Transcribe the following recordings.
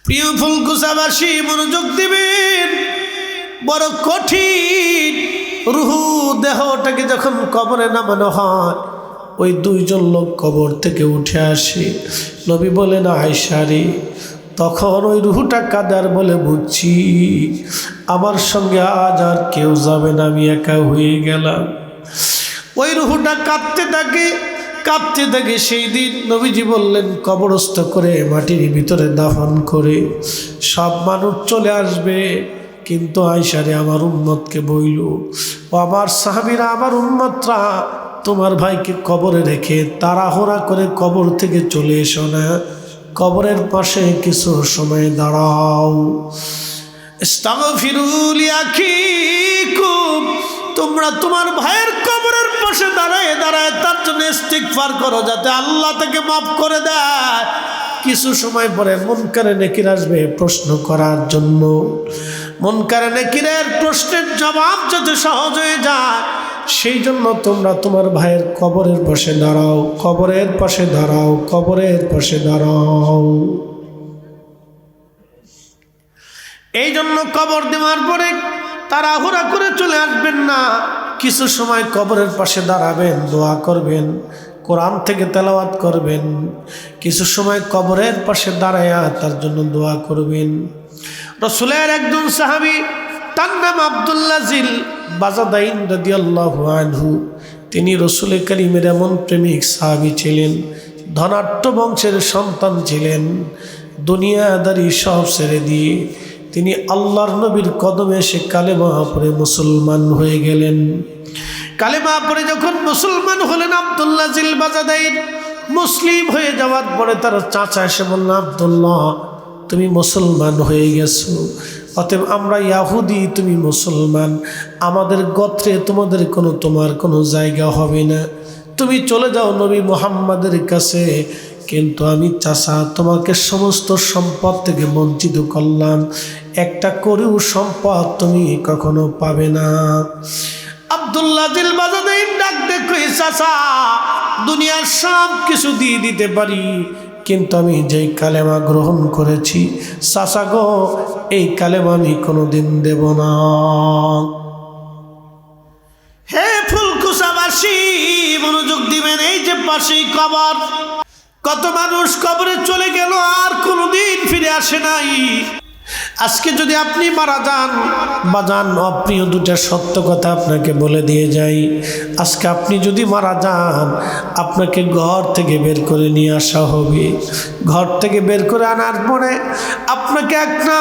প্রিয় ফুলকুচাবাসী মনোযোগ দিবেন, বড় কঠিন। রুহু দেহটাকে যখন কবরে নামানো হয়, ওই দুইজন লোক কবর থেকে উঠে আসে। নবী বলেন, আয়েশা রে, তখন ওই রুহুটা কাদার বলে বুঝছি আমার সঙ্গে আজ আর কেউ যাবে না, আমি একা হয়ে গেলাম। ওই রুহুটা কাঁদতে থাকে, কাঁদতে থাকে। সেই দিন নবীজি বললেন, কবরস্থ করে মাটির ভিতরে দাফন করে সব মানুষ চলে আসবে, কিন্তু আয়েশা রে, আমার উম্মতকে বইল, ও আমার সাহাবীরা, আমার উম্মতরা, তোমার ভাইকে কবরে রেখে তাড়াহুড়া করে কবর থেকে চলে এসো না, কবরের পাশে কিছু সময় দাঁড়াও। ইস্তাগফিরু লিআখিকুম, তোমরা তোমার ভাইয়ের কবরের পাশে দাঁড়ায় দাঁড়ায় তার জন্য ইস্তিগফার করো, যাতে আল্লাহ তাকে মাফ করে দেয়। কিছু সময় পরে মুনকারে নেকির আসবে প্রশ্ন করার জন্য। মুনকারে নেকিরের প্রশ্নের জবাব যাতে সহজ হয়ে যায়, সেই জন্য তোমরা তোমার ভাইয়ের কবরের পাশে দাঁড়াও, কবরের পাশে দাঁড়াও, কবরের পাশে দাঁড়াও। এই জন্য কবর দেওয়ার পরে তাড়াহুড়া করে চলে আসবেন না, কিছু সময় কবরের পাশে দাঁড়াবেন, দোয়া করবেন, কোরআন থেকে তেলাওয়াত করবেন, কিছু সময় কবরের পাশে দাঁড়ায়া তার জন্য দোয়া করবেন। রাসূলের একজন সাহাবী, তার নাম আব্দুল্লাহ জিল বাজাদাইন রাদিয়াল্লাহু আনহু। তিনি রাসূল কারীমের এমন প্রেমিক সাহাবী ছিলেন, ধনাঢ্য বংশের সন্তান ছিলেন। দুনিয়াদারি সব ছেড়ে দিয়ে তিনি আল্লাহর নবীর কদমে এসে কালেমা পড়ে মুসলমান হয়ে গেলেন। কালেমা পড়ে যখন মুসলমান হলেন, আব্দুল্লাহ জিল বাজাদাইন মুসলিম হয়ে যাওয়ার পরে তার চাচা এসে বলল, আব্দুল্লাহ, তুমি মুসলমান হয়ে গেছো, অতএব আমরা ইয়াহুদি, তুমি মুসলমান, আমাদের গোত্রে তোমার কোনো জায়গা হবে না, তুমি চলে যাও নবী মুহাম্মাদের কাছে। কিন্তু আমি চাচা তোমাকে সমস্ত সম্পদ থেকে বঞ্চিত করলাম, একটা করেও সম্পদ তুমি কখনো পাবে না। আব্দুল্লাহ জিল বাজাদাইন ডাক দেখো, চাচা, দুনিয়ার সব কিছু দিয়ে দিতে পারি, কিন্তু আমি যেই কালেমা গ্রহণ করেছি, চাচা গো, এই কালেমা আমি কোনোদিন দেব না। হে ফুলকুচাবাসী মনোযোগ দিবেন, এই যে পাশেই কবর, কত মানুষ কবরে চলে গেল আর কোনোদিন ফিরে আসে নাই। আজকে যদি আপনি মারা যান, বাজান অপ্রিয় দুটা সত্য কথা আপনাকে বলে দিয়ে যাই, আজকে আপনি যদি মারা যান, আপনাকে ঘর থেকে বের করে নিয়ে আসা হবে। ঘর থেকে বের করে আনার পরে আপনাকে একটা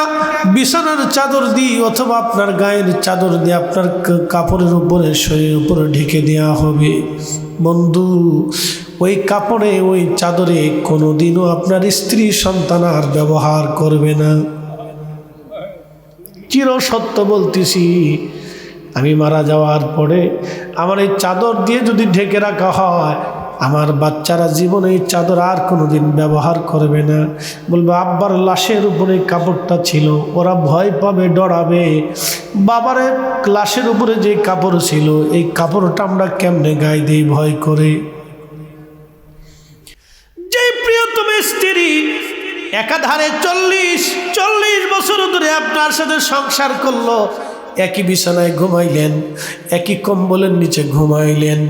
বিছানার চাদর দিয়ে অথবা আপনার গায়ের চাদর দিয়ে আপনার কাপড়ের উপরে, শরীরের উপরে ঢেকে দেওয়া হবে। বন্ধু, ওই কাপড়ে, ওই চাদরে কোনোদিনও আপনার স্ত্রী সন্তান আর ব্যবহার করবে না। চির সত্য বলতেছি, আমি মারা যাওয়ার পরে আমার এই চাদর দিয়ে যদি ঢেকে রাখা হয়, আমার বাচ্চারা জীবনে এই চাদর আর কোনোদিন ব্যবহার করবে না। বলবে, আব্বার লাশের উপরে কাপড়টা ছিল, ওরা ভয় পাবে, ডরাবে, বাবার লাশের উপরে যে কাপড় ছিল, এই কাপড়টা আমরা কেমনে গায়ে দিই ভয় করে। যে প্রিয়তম স্ত্রী একাধারে 40 বছর ধরে আপনার সাথে সংসার করলো, একই বিছানায় ঘুমাইলেন, একই কম্বলের নিচে ঘুমাইলেন,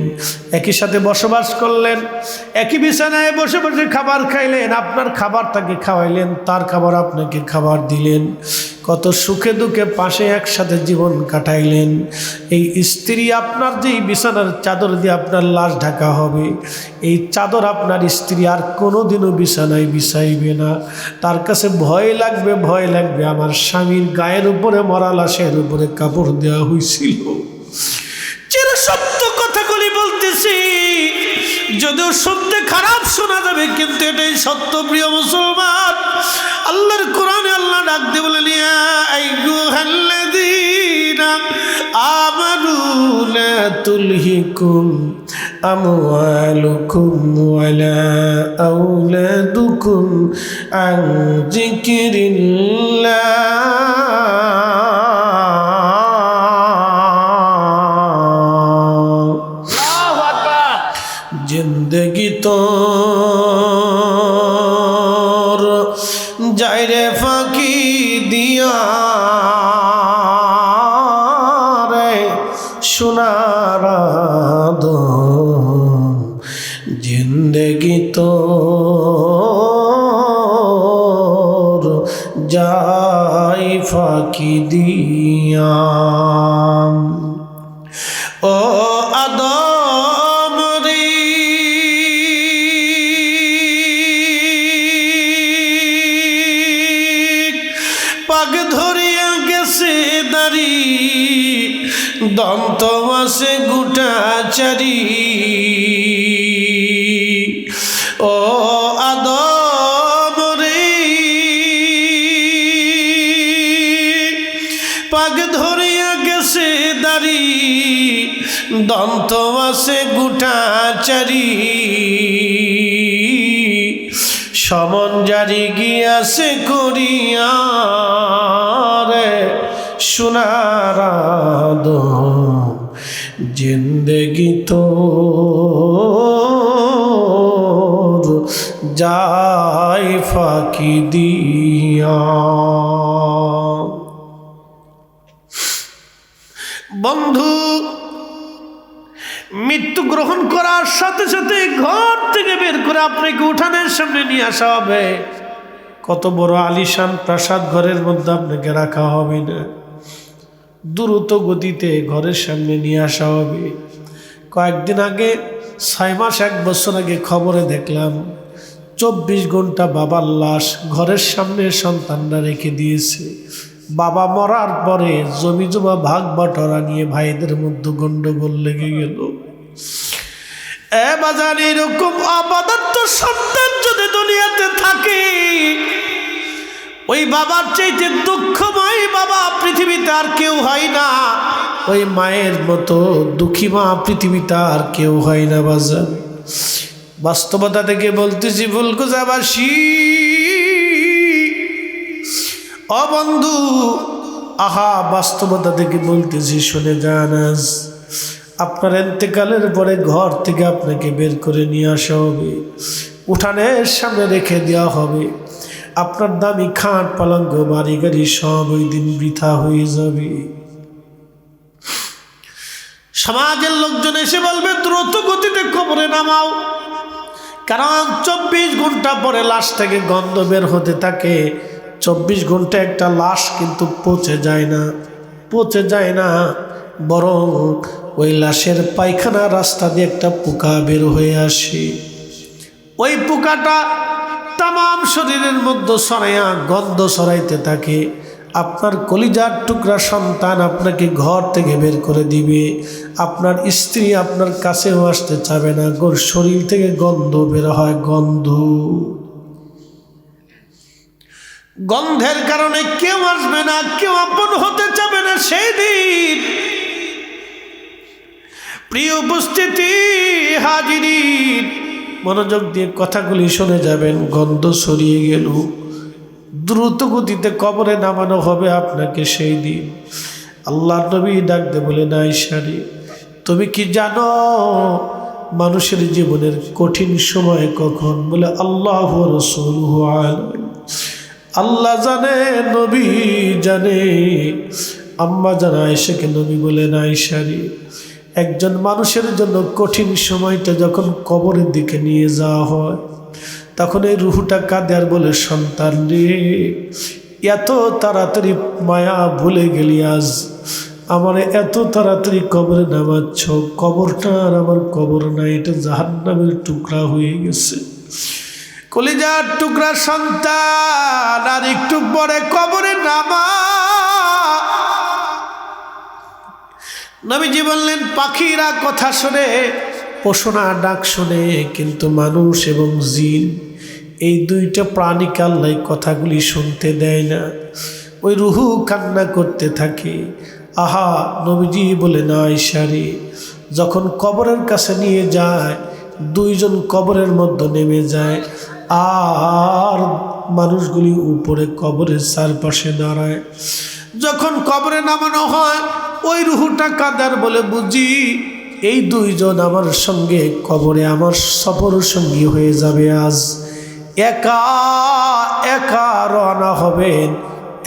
একই সাথে বসবাস করলেন, একই বিছানায় বসে বসে খাবার খাইলেন, আপনার খাবার তাকে খাওয়াইলেন, তার খাবার আপনাকে খাবার দিলেন, কত সুখে দুঃখে পাশে একসাথে জীবন কাটাইলেন। এই স্ত্রী আপনার যেই বিছানার চাদর দিয়ে আপনার লাশ ঢাকা হবে, এই চাদর আপনার স্ত্রী আর কোনোদিনও বিছানায় বিছাইবে না। তার কাছে ভয় লাগবে, ভয় লাগবে, আমার স্বামীর গায়ের উপরে, মরা লাশের উপরে কাপড় দেওয়া হয়েছিল। চির সত্য কথাগুলি বলতেছি, যদিও শুনতে খারাপ শোনা যাবে, কিন্তু এটাই সত্য। প্রিয় মুসলমান, আল্লাহর কোরআনে আল্লাহ ডাক দিয়ে বলেন, ইয়া আইয়ুহাল্লাযীনা আমানু লা তুলহিকুম আমওয়ালুকুম ওয়ালা আওলাদুকুম আন যিকরিল্লাহ। জিন্দগি তোর রে ফাঁকি দিয়া রে সোনার আদম জিন্দেগি তো যাই ফাঁকি দিয়া। ও আদম রে পাগ ধরিয়া গেছে দাড়ি দন্ত মাসে গুটাচারি। ও আদম রে পাগ ধরিয়া গেছে দাড়ি দন্ত মাসে গুটাচারি। সমন জারি গিয়াছে করিয়া রে সোনার আদম জিন্দেগি তোর যাই ফাঁকি দিয়া। বন্ধু, মৃত্যু গ্রহণ করার সাথে সাথে ঘর থেকে বের করে আপনাকে উঠানের সামনে নিয়ে আসা হবে। কত বড় আলিশান প্রাসাদ ঘরের মধ্যে আপনাকে রাখা হবে না, দ্রুত গতিতে ঘরের সামনে নিয়ে আসা হবে। কয়েকদিন আগে 6 মাস 1 বছর আগে খবরে দেখলাম 24 ঘন্টা বাবার লাশ ঘরের সামনে সন্তানরা রেখে দিয়েছে। বাবা মরার পরে জমি জমা ভাগ বাটোয়ারা নিয়ে ভাইদের মধ্যে গন্ডগোল লেগে গেল। বাজার এরকম অপদার্থ সন্তান যদি দুনিয়াতে থাকে, ওই বাবার চাইতে দুঃখময় বাবা পৃথিবীতে আর কেউ হয় না। ওই মায়ের মতো দুঃখী মা পৃথিবীতে আর কেউ হয় না। বাজার বাস্তবতা থেকে বলতেছি ফুলকুচাবাসী, ও বন্ধু, আহা বাস্তবতা থেকে বলতেছি শুনে যান। আজ আপনার ইন্তেকালের পরে ঘর থেকে আপনাকে বের করে নিয়ে আসা হবে, উঠানের সামনে রেখে দেওয়া হবে। আপনার দামি খাট পালঙ্ক বাড়ি গাড়ি সব ওই দিন বৃথা হয়ে যাবে। সমাজের লোকজন এসে বলবে দ্রুত গতিতে কবরে নামাও, কারণ 24 ঘন্টা পরে লাশ থেকে গন্ধ বের হতে থাকে। 24 ঘন্টা একটা লাশ কিন্তু পচে যায় না, বরং ওই লাশের পায়খানা রাস্তা দিয়ে একটা পোকা বের হয়ে আসে। ওই পোকাটা তামাম শরীরের মধ্যে ছড়াইয়া গন্ধ ছড়াইতে থাকে। আপনার কলিজার টুকরা সন্তান আপনাকে ঘর থেকে বের করে দিবে। আপনার স্ত্রী আপনার কাছেও আসতে চাবে না, গোর শরীর থেকে গন্ধ বের হয়। গন্ধের কারণে কেউ আসবে না, কেউ আপন হতে চাবে না। সেই দিন প্রিয় উপস্থিতি হাজিরিন, মনোযোগ দিয়ে কথাগুলি শুনে যাবেন। গন্ধ ছড়িয়ে গেল, দ্রুত গতিতে কবরে নামানো হবে আপনাকে। সেই দিন আল্লাহ নবী ডাকতে বলেন, আয়েশা রে, তুমি কি জানো মানুষের জীবনের কঠিন সময় কখন? বলে আল্লাহ রাসূলুহু আলাইহি, আল্লাহ জানে, নবী জানে। আম্মা জান আয়েশাকে নবী বলেন, আয়েশা রে, একজন মানুষের জন্য কঠিন সময়টা যখন কবরের দিকে নিয়ে যাওয়া হয়, তখন এই রুহুটা কাঁদে আর বলে, সন্তান রে, এত তাড়াতাড়ি মায়া ভুলে গেলি, আজ আমার এত তাড়াতাড়ি কবরে নামাচ্ছ। কবরটা আর আমার কবর নাই, এটা জাহান্নামের টুকরা হয়ে গেছে। কলিজার টুকরা সন্তান, আর একটু পরে কবরে নামা। নবীজি বললেন, পাখিরা কথা শোনে, পশুরা ডাক শোনে, কিন্তু মানুষ এবং জিন এই দুইটা প্রাণীকে আল্লাহ কথাগুলি শুনতে দেয় না। ওই রুহু কান্না করতে থাকে। আহা, নবীজি বলেন, আয়েশা রে, যখন কবরের কাছে নিয়ে যায়, দুইজন কবরের মধ্যে নেমে যায়, আর মানুষগুলি উপরে কবরের চারপাশে দাঁড়ায়। যখন কবরে নামানো হয়, ওই রুহুটা কাদার বলে, বুঝি এই দুইজন আমার সঙ্গে কবরে আমার সফর সঙ্গী হয়ে যাবে। আজ একা একা রওনা হবেন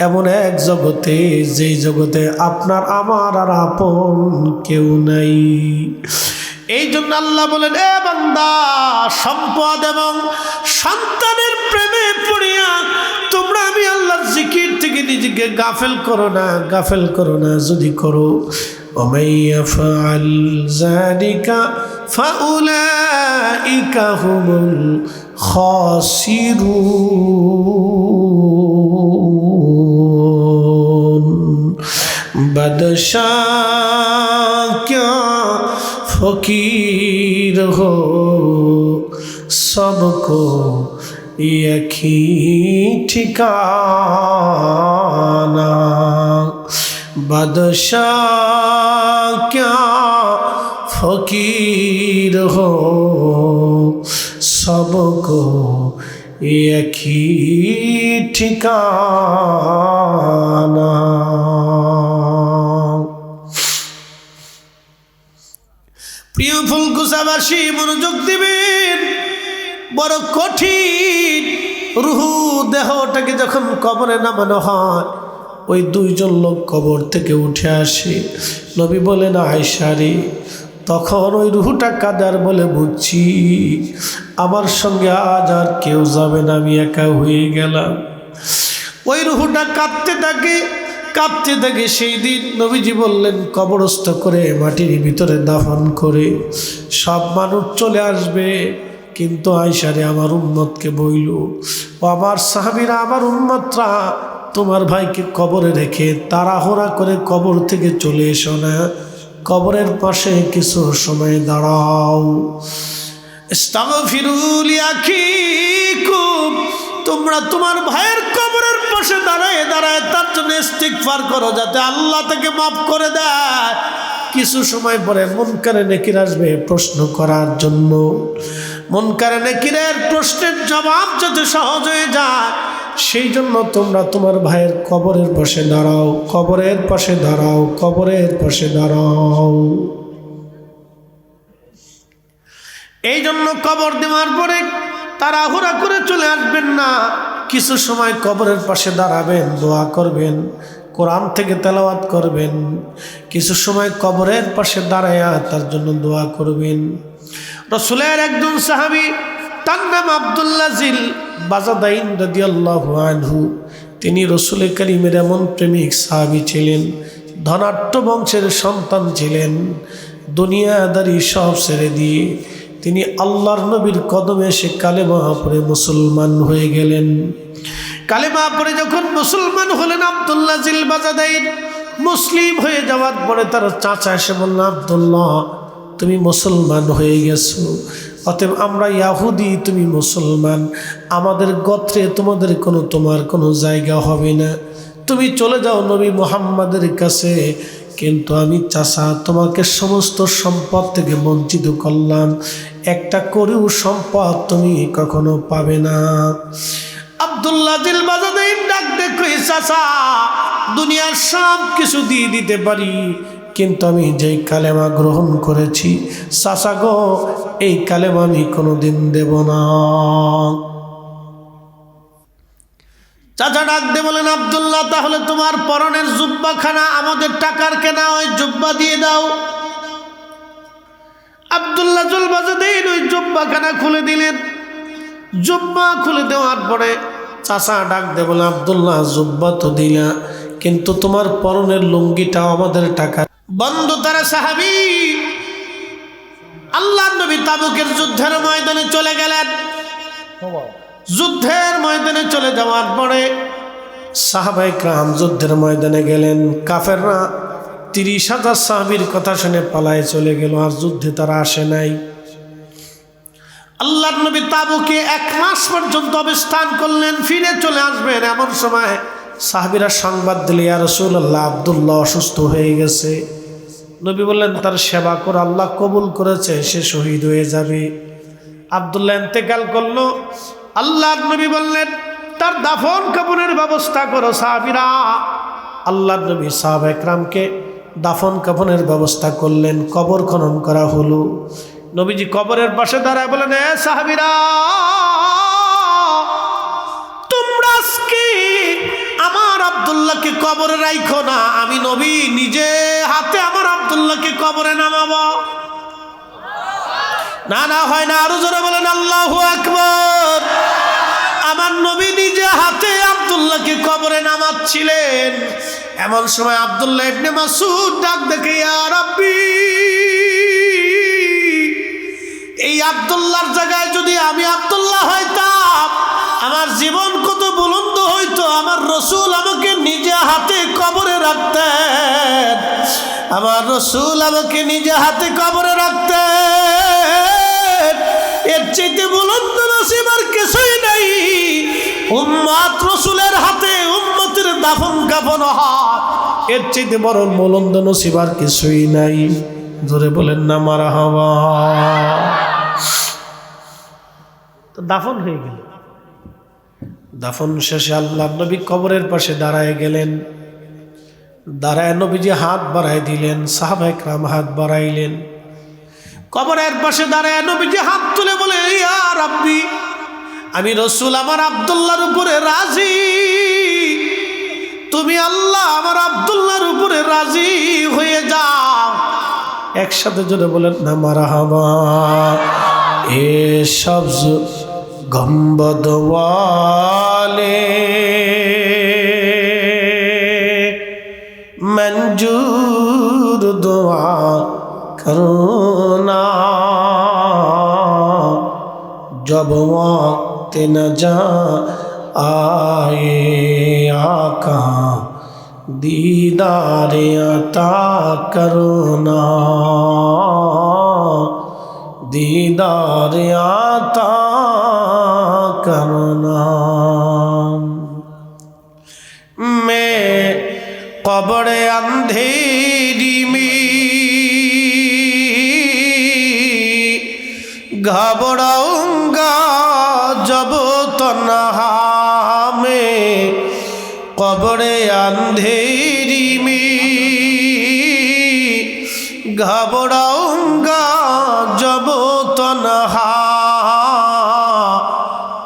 এমন এক জগতে, যেই জগতে আপনার আমার আর আপন কেউ নাই। এই জন্য আল্লাহ বলেন, এ বান্দা, সম্পদ এবং সন্তানের প্রেমে পড়িয়া তোমরা আমি আল্লাহর জিকির থেকে নিজেকে গাফেল করো না, গাফেল করো না। যদি করো, ومن يفعل ذلك فأولئك هم الخاسرون। बादशाह क्या फकीर हो, सबको एक ही ठिकाना। बादशाह क्या फकीर हो, सबको एक ही ठिकाना। প্রিয় ফুলকুচাবাসী, মনোযোগ দিবেন। বড় কঠিন। রুহু দেহটাকে যখন কবরে নামানো হয়, ওই দুইজন লোক কবর থেকে উঠে আসে। নবী বলেন, আয়েশা রে, তখন ওই রুহুটা কাদার বলে বুঝছি আমার সঙ্গে আজ আর কেউ যাবে না, আমি একা হয়ে গেলাম। ওই রুহুটা কাঁদতে থাকে, কাঁদতে থাকে। সেই দিন নবীজি বললেন, কবরস্থ করে মাটির ভিতরে দাফন করে সব মানুষ চলে আসবে, কিন্তু আয়েশা রে, আমার উম্মতকে বইল, ও আমার সাহাবীরা, আমার উম্মতরা, তোমার ভাইকে কবরে রেখে তাড়াহুড়া করে কবর থেকে চলে এসো না, কবরের পাশে কিছু সময় দাঁড়াও। ইস্তাগফিরু লিআখিকুম, তোমরা তোমার ভাইয়ের কবরের পাশে দাঁড়ায় দাঁড়ায় তার জন্য ইস্তিগফার করো, যাতে আল্লাহ তাকে মাফ করে দেয়। কিছু সময় পরে মুনকারে নেকির আসবে প্রশ্ন করার জন্য। মুনকারে নেকিরের প্রশ্নের জবাব যাতে সহজ হয়ে যায়, সেই জন্য তোমরা তোমার ভাইয়ের কবরের পাশে দাঁড়াও, কবরের পাশে দাঁড়াও, কবরের পাশে দাঁড়াও। এই জন্য কবর দেওয়ার পরে তাড়াহুড়া করে চলে আসবেন না। কিছু সময় কবরের পাশে দাঁড়াবেন, দোয়া করবেন, কোরআন থেকে তেলাওয়াত করবেন। কিছু সময় কবরের পাশে দাঁড়ায়া তার জন্য দোয়া করবেন। রাসূলের একজন সাহাবী, তার নাম আব্দুল্লাহ জিল বাজাদাইন রাদিয়াল্লাহু আনহু। তিনি রাসূল করিমের এমন প্রেমিক সাহাবী ছিলেন, ধনাঢ্য বংশের সন্তান ছিলেন। দুনিয়াদারি সব ছেড়ে দিয়ে তিনি আল্লাহর নবীর কদমে এসে কালেমা পড়ে মুসলমান হয়ে গেলেন। কালেমা পড়ে যখন মুসলমান হলেন, আব্দুল্লাহ জিল বাজাদাইন মুসলিম হয়ে যাওয়ার পরে তার চাচা এসে বলল, আব্দুল্লাহ, তুমি মুসলমান হয়ে গেছো, অতএব আমরা ইয়াহুদি, তুমি মুসলমান, আমাদের গোত্রে তোমার কোনো জায়গা হবে না, তুমি চলে যাও নবী মুহাম্মাদের কাছে। কিন্তু আমি চাচা, তোমাকে সমস্ত সম্পদ থেকে বঞ্চিত করলাম, একটা করেও সম্পদ তুমি কখনো পাবে না। আব্দুল্লাহ জিল বাজাদাইন ডাক দেখে, চাচা, দুনিয়ার সব কিছু দিয়ে দিতে পারি, কিন্তু আমি যেই কালেমা গ্রহণ করেছি, চাচা গো, এই কালেমা আমি কোনোদিন দেব না। চাচা ডাক দিয়ে বলেন, আব্দুল্লাহ, তাহলে তোমার পরনের জুব্বাখানা আমাদের টাকার কেনা, ওই জুব্বা দিয়ে দাও। আব্দুল্লাহ জিল বাজাদাইন ওই জুব্বাখানা খুলে দিলেন। জুব্বা খুলে দেওয়ার পরে চাচা ডাক দিয়ে বলে, আব্দুল্লাহ, জুব্বা তো দিলা, কিন্তু তোমার পরনের লুঙ্গিটা আমাদের টাকা। বন্ধু তারা সাহাবী আল্লাহর নবী তাবুকের যুদ্ধের ময়দানে চলে গেলেন। যুদ্ধের ময়দানে চলে যাওয়ার পরে সাহাবায়ে কেরাম যুদ্ধের ময়দানে গেলেন। কাফেররা 30,000 সাহাবীর কথা শুনে পালায়ে চলে গেল, আর যুদ্ধে তারা আসে নাই। আল্লাহর নবী তাবুকে 1 মাস পর্যন্ত অবস্থান করলেন, ফিরে চলে আসবেন। এমন সময় সাহাবীরা সংবাদ দিলে, ইয়া রাসূলুল্লাহ, আব্দুল্লাহ অসুস্থ হয়ে গেছে। নবী বললেন, তার সেবা করে আল্লাহ কবুল করেছে, সে শহীদ হয়ে যাবে। আব্দুল্লাহ ইন্তেকাল করলো। আল্লাহর নবী বললেন, তার দাফন কাফনের ব্যবস্থা করো। সাহাবীরা, আল্লাহর নবী সাহাবায়ে কেরামকে দাফন কাফনের ব্যবস্থা করলেন। কবর খনন করা হলো। নবীজি কবরের পাশে দাঁড়ায় বলেন, এ সাহাবীরা, আব্দুল্লাহকে কবরে রাখো না, আমি নবী নিজে হাতে আমার আব্দুল্লাহকে কবরে নামাবো। না না, হয় না, আরো জোরে বলেন আল্লাহু আকবার। আমার নবী নিজে হাতে আব্দুল্লাহকে কবরে নামাচ্ছিলেন। এমন সময় আব্দুল্লাহ ইবনে মাসউদ ডাক দেখে, ইয়া রাব্বি, এই আব্দুল্লাহর জায়গায় যদি আমি আব্দুল্লাহ হইতাম, আমার জীবন কত বুলন্দ হইতো। আমার রসুল আমাকে নিজে হাতে কবরে রাখতেন, আমার রসুল আমাকে নিজে হাতে কবরে রাখতেন। এর চাইতে বুলন্দ নসিব আর কিছুই নাই। উম্মত রসুলের হাতে উম্মতের দাফন কাফন হয়, এর চাইতে বড় বুলন্দ নসিব আর কিছুই নাই। জোরে বলেন না মারহাবা। তো দাফন হয়ে গেল। দাফন শেষে আল্লাহ নবী কবরের পাশে দাঁড়ায় গেলেন। দাঁড়ায় নবীজি হাত বাড়াই দিলেন, সাহাবায়ে কেরাম হাত বাড়াইলেন। কবরের পাশে দাঁড়ায় নবীজি হাত তুলে বলে, ইয়া রাব্বি, আমি রসুল আমার আব্দুল্লাহর উপরে রাজি। তুমি আল্লাহ আমার আব্দুল্লাহর উপরে রাজি হয়ে যাও। একসাথে জোরে বলেন না মারহাবা। এ সবজ গম্বদ ওয়ালে মঞ্জুর দুআ করনা, जब वक्त न जा आए आका दीदार अता करना, दीदार अता करना। मैं कब्र अंधेरी में घबराऊंगा जब तन्हा में, कब्र अंधेरी में घबराऊंगा जब तन्हा,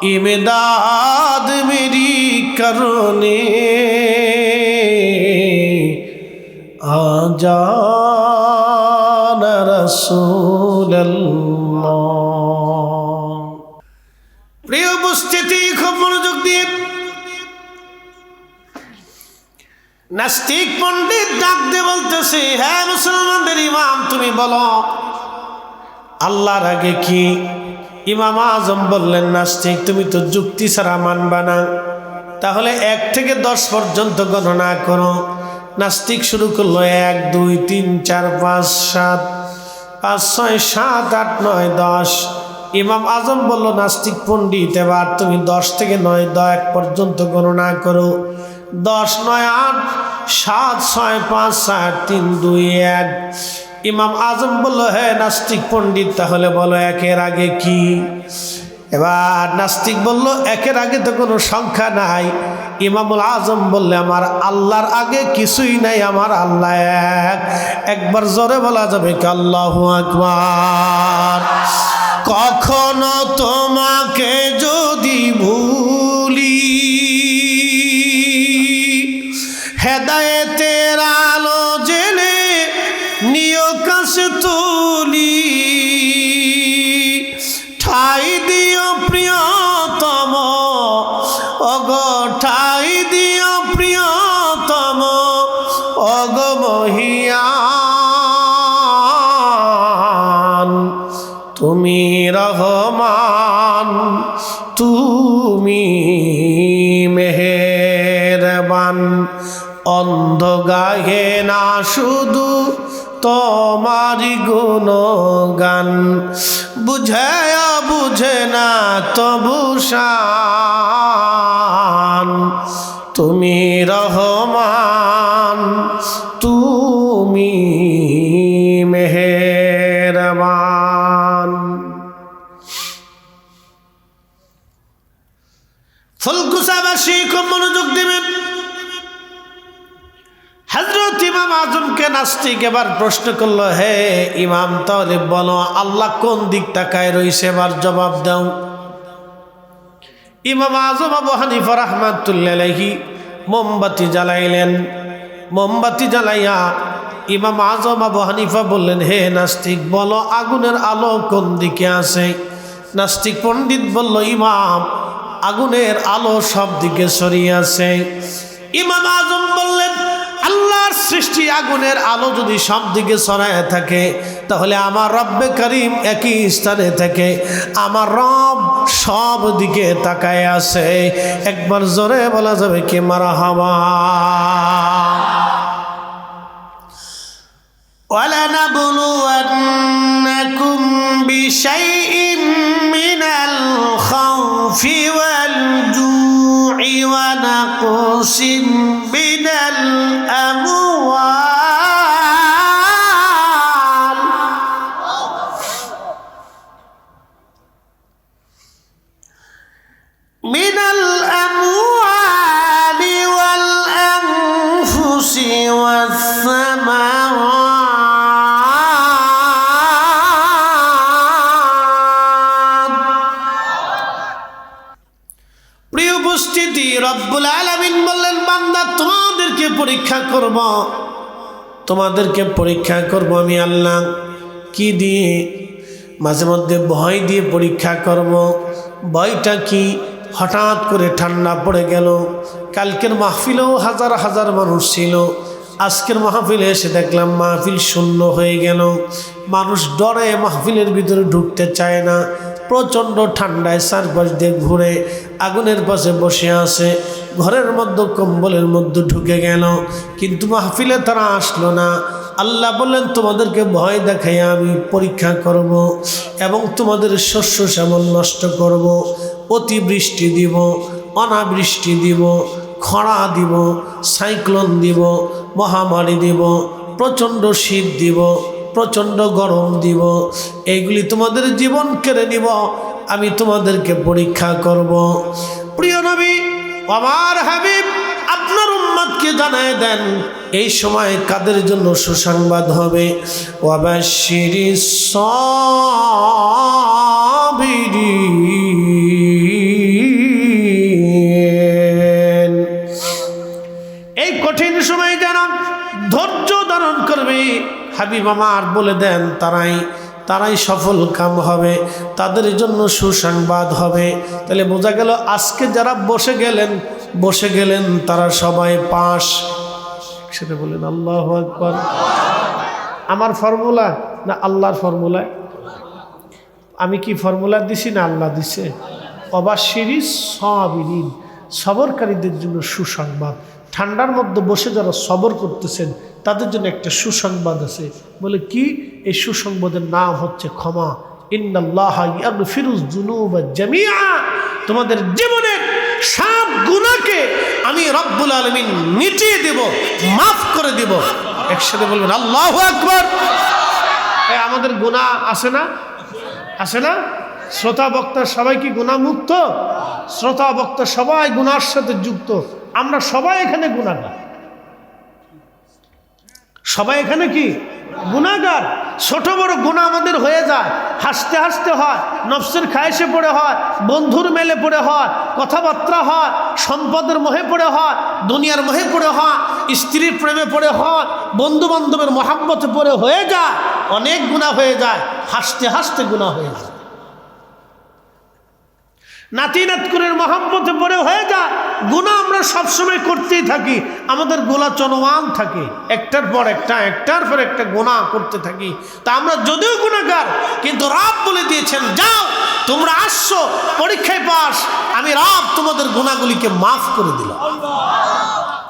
इमदाद मेरी करने आ जाना रसूल अल्लाह। প্রিয় উপস্থিতি, খুব মনোযোগ দিয়ে নাস্তিক পণ্ডিত ডাক দিয়ে বলতেছে, হ্যাঁ মুসলমানদের ইমাম, তুমি বলো আল্লাহর আগে কি? ইমাম আজম বললেন, নাস্তিক তুমি তো যুক্তি ছাড়া মানবা না, তাহলে 1 থেকে 10 পর্যন্ত গণনা করো। নাস্তিক শুরু করলো 1 2 3 4 5 7 5 6 7 8 9 10। ইমাম আজম বলল, নাস্তিক পণ্ডিত এবার তুমি 10 থেকে 9 10 পর্যন্ত গণনা করো। 10 9 8 7 6 5 4 3 2 1। ইমাম আজম বলল, হ্যাঁ নাস্তিক পণ্ডিত, তাহলে বলো 1-এর আগে কি? এবার নাস্তিক বলল, 1-এর আগে তো কোনো সংখ্যা নাই। ইমামুল আজম বললে, আমার আল্লাহর আগে কিছুই নাই, আমার আল্লাহ এক। একবার জোরে বলা যাবে কি আল্লাহু আকবার। কখনো তোমাকে যদি ভুলি, হেদায়েতের আলো জেলে নিয় কাছে তুলি, ঠাই দিও প্রিয়তম, ওগো ঠাই দিও প্রিয়তম, ওগো মহিয়ান, তুমি রহমান, তুমি মেহেরবান। অন্ধ গাহে না শুধু তোমারি গুণগান, বুঝায়া বুঝে না তবু শান, তুমি রহমান, তুমি মেহেরবান। ফুলকুসাবাসী খুব মনোযোগ দেবেন। হযরত ইমাম আজমকে নাস্তিক এবার প্রশ্ন করলো, হে ইমাম, তাহলে বলো আল্লাহ কোন দিক তাকায় রইছে, এবার জবাব দাও। ইমাম আজম আবু হানিফা রাহমাতুল্লাহি আলাইহি মোমবাতি জ্বালাইলেন। মোমবাতি জ্বালাইয়া ইমাম আজম আবু হানিফা বললেন, হে নাস্তিক, বলো আগুনের আলো কোন দিকে আছে? নাস্তিক পণ্ডিত বলল, ইমাম, আগুনের আলো সব দিকে ছড়িয়ে আছে। ইমাম আজম বললেন, আল্লাহর সৃষ্টি আগুনের আলো যদি সব দিকে ছড়ায় থাকে, তাহলে আমার রব্বে করিম একই স্থানে থেকে আমার রব সব দিকে তাকায় আছে। একবার জোরে বলা যাবে কি মারহাবা? وَلَنَبْلُوَنَّكُمْ بِشَيْءٍ مِّنَ الْخَوْفِ وَالْجُوعِ وَنَقْصٍ مِّنَ الْأَمْوَالِ وَالْأَنفُسِ وَالثَّمَرَاتِ। প্রিয় উপস্থিতি, রব্বুল আলামিন বললেন, বান্দা, তোমাদেরকে পরীক্ষা করব, তোমাদেরকে পরীক্ষা করব আমি আল্লাহ। কি দিয়ে? মাঝে মধ্যে ভয় দিয়ে পরীক্ষা করব। ভয়টা কি? হঠাৎ করে ঠান্ডা পড়ে গেল। কালকের মাহফিলেও হাজার হাজার মানুষ ছিল, আজকের মাহফিলে এসে দেখলাম মাহফিল শূন্য হয়ে গেল। মানুষ ডরে মাহফিলের ভিতরে ঢুকতে চায় না। প্রচণ্ড ঠান্ডায় চারপাশ দিয়ে ঘুরে আগুনের পাশে বসে আছে, ঘরের মধ্যে কম্বলের মধ্যে ঢুকে গেল, কিন্তু মাহফিলে তারা আসলো না। আল্লাহ বললেন, তোমাদেরকে ভয় দেখাই আমি পরীক্ষা করব এবং তোমাদের শস্য শ্যামল নষ্ট করব, অতিবৃষ্টি দিব, অনাবৃষ্টি দিব, খরা দিব, সাইক্লোন দিব, মহামারী দিব, প্রচণ্ড শীত দিব, প্রচণ্ড গরম দিব। এইগুলি তোমাদের জীবন কেড়ে নিব, আমি তোমাদেরকে পরীক্ষা করব। প্রিয় নবী, আমার হাবিব, আপনার উম্মতকে জানায় দেন এই সময় কাদের জন্য সুসংবাদ হবে। ওয়াবাশশিরিস সাবিরিন, এই কঠিন সময় যারা ধৈর্য ধারণ করবে, হাবিব আমার বলে দেন, তারাই সফল কাম হবে, তাদের জন্য সুসংবাদ হবে। তাহলে বোঝা গেল আজকে যারা বসে গেলেন তারা সবাই পাস। সেটা বলেন আল্লাহু আকবার। আমার ফর্মুলা না আল্লাহর ফর্মুলা? আমি কি ফর্মুলা দিছি না আল্লাহ দিছে? ওয়াবাশশিরিস সাবিরিন, সবরকারীদের জন্য সুসংবাদ। ঠান্ডার মধ্যে বসে যারা সবর করতেছেন তাদের জন্য একটা সুসংবাদ আছে। বলে কি? এই সুসংবাদের নাম হচ্ছে ক্ষমা। ইন্নাল্লাহা ইয়াগফিরুয যুনুবা জামিআ, তোমাদের জীবনের সব গুনাহকে আমি রব্বুল আলামিন মিটিয়ে দেব, মাফ করে দেব। একসাথে বলবেন আল্লাহু আকবার। আমাদের গুনাহ আছে না? আছে না? শ্রোতা বক্তা সবাই কি গুনাহ মুক্ত? শ্রোতা বক্তা সবাই গুনার সাথে যুক্ত। আমরা সবাই এখানে গুনাহগার, সবাই এখানে কি গুনাহগার। ছোট বড় গুনাহ আমাদের হয়ে যায়, হাসতে হাসতে হয়, নফসের খায়েশে পড়ে হয়, বন্ধুর মেলে পড়ে হয়, কথাবার্তা হয়, সম্পদের মোহে পড়ে হয়, দুনিয়ার মোহে পড়ে হয়, স্ত্রীর প্রেমে পড়ে হয়, বন্ধু বান্ধবের মহাব্বতে পড়ে হয়ে যায়, অনেক গুনাহ হয়ে যায়, হাসতে হাসতে গুনাহ হয়ে যায়। নাতি নাতকুরের মহাব্বতে পড়ে হয়ে যায় গুনাহ। আমরা সবসময় করতেই থাকি, আমাদের গোলা চলমান থাকে, একটার পর একটা গুনাহ করতে থাকি। তা আমরা যদিও গুনাহগার, কিন্তু রব বলে দিয়েছেন, যাও তোমরা আসছো পরীক্ষায় পাস, আমি রব তোমাদের গুনাহগুলিকে মাফ করে দিলাম।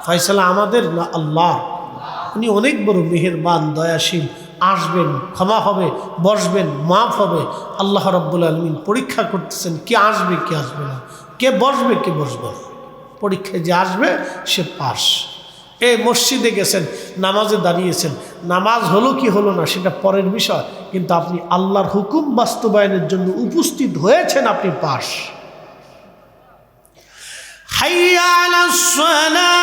ফয়সালা আমাদের না আল্লাহ। উনি অনেক বড় মেহেরবান, দয়াশীল। আসবেন, ক্ষমা হবে, বসবেন, মাফ হবে। আল্লাহ রাব্বুল আলামিন পরীক্ষা করতেছেন কে আসবে কে আসবে না, কে বসবে কে বসবে। পরীক্ষায় যে আসবে সে পাস। এই মসজিদে গেছেন, নামাজে দাঁড়িয়েছেন, নামাজ হলো কি হলো না সেটা পরের বিষয়, কিন্তু আপনি আল্লাহর হুকুম বাস্তবায়নের জন্য উপস্থিত হয়েছেন, আপনি পাস। হাইয়া আলাস সালাহ,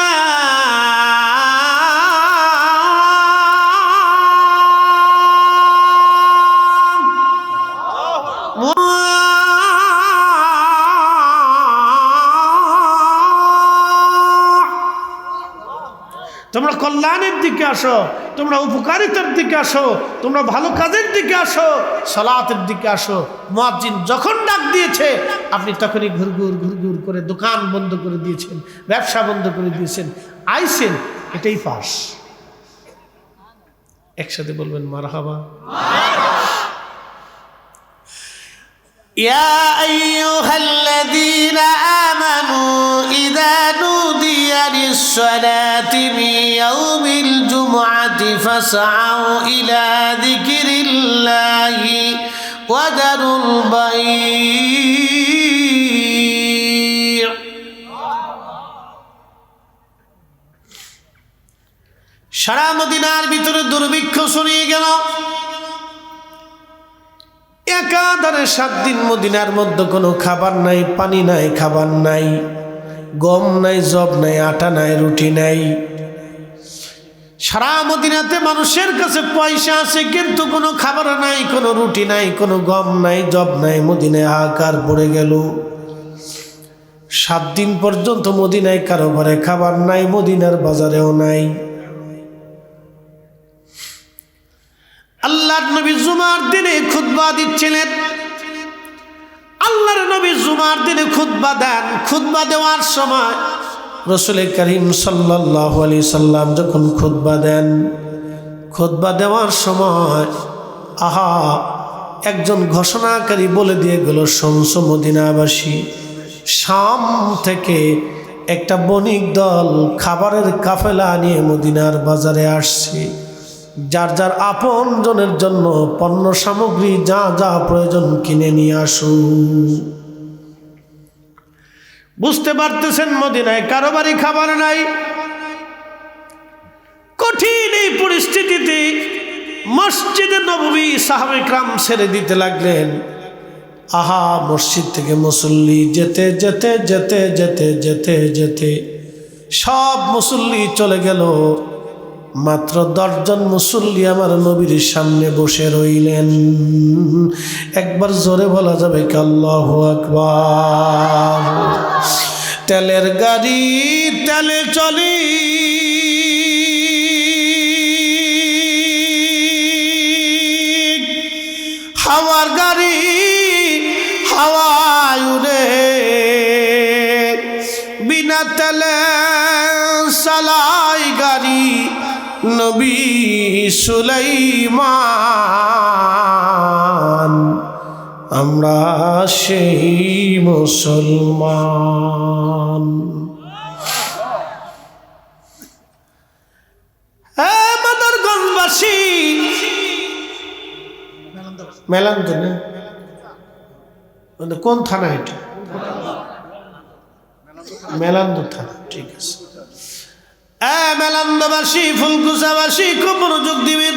তোমরা কল্যাণের দিকে আসো, তোমরা উপকারিতার দিকে আসো, তোমরা ভালো কাজের দিকে আসো, সালাতের দিকে আসো। মুয়াজ্জিন যখন ডাক দিয়েছে আপনি তখনই ঘুরঘুর করে দোকান বন্ধ করে দিয়েছেন, ব্যবসা বন্ধ করে দিয়েছেন, আইছেন, এটাই পাস। একসাথে বলবেন মারহাবা। يا أيها الذين آمنوا إذا نودي للصلاة من يوم الجمعة فاسعوا إلى ذكر الله وذروا البيع সারা মদিনার ভিতরে দুর্ভিক্ষ ছড়িয়ে গেল। একাধারে 7 দিন মদিনার মধ্যে কোনো খাবার নাই, পানি নাই, খাবার নাই, গম নাই, জব নাই, আটা নাই, রুটি নাই। সারা মদিনাতে মানুষের কাছে পয়সা আছে কিন্তু কোনো খাবার নাই, কোনো রুটি নাই, কোনো গম নাই, জব নাই। মদিনায় হাহাকার পড়ে গেল। 7 দিন পর্যন্ত মদিনায় কারো ঘরে খাবার নাই, মদিনার বাজারেও নাই। আল্লাহর নবী জুমার দিনে খুতবা দিচ্ছিলেন। আল্লাহর নবী জুমার দিনে খুতবা দেন। খুতবা দেওয়ার সময় রাসূল করিম সাল্লাল্লাহু আলাইহি সাল্লাম যখন খুতবা দেন, খুতবা দেওয়ার সময় একজন ঘোষণাকারী বলে দিয়ে গেল, শুনছো মদিনাবাসী, শাম থেকে একটা বণিক দল খাবারের কাফেলা নিয়ে মদিনার বাজারে আসছে। যার যার আপন জনের জন্য পণ্য সামগ্রী যা যা প্রয়োজন কিনে নিয়ে আসুন। বুঝতে পারতেছেন মদিনায় কারো বাড়ি খাবার নাই। কঠিন এই পরিস্থিতিতে মসজিদে নববী সাহাবায়ে কেরাম ছেড়ে দিতে লাগলেন। মসজিদ থেকে মুসল্লি যেতে যেতে যেতে যেতে যেতে যেতে সব মুসল্লি চলে গেল। মাত্র 10 জন মুসল্লি আমার নবীর সামনে বসে রইলেন। একবার জোরে বলা যাবে কি আল্লাহু আকবার। তেলের গাড়ি তেলে চলি, হাওয়ার গাড়ি হাওয়ায় উড়ে, বিনা তেলে চালাই গাড়ি নবী সুলাইমান। আমরা সেই মুসলমান। মাদারগঞ্জবাসী, মেলান্দ না, কোন থানা এটা? মেলান্দ থানা, ঠিক আছে। মেলান্দবাসী, ফুলকুচাবাসী খুব মনোযোগ দিবেন।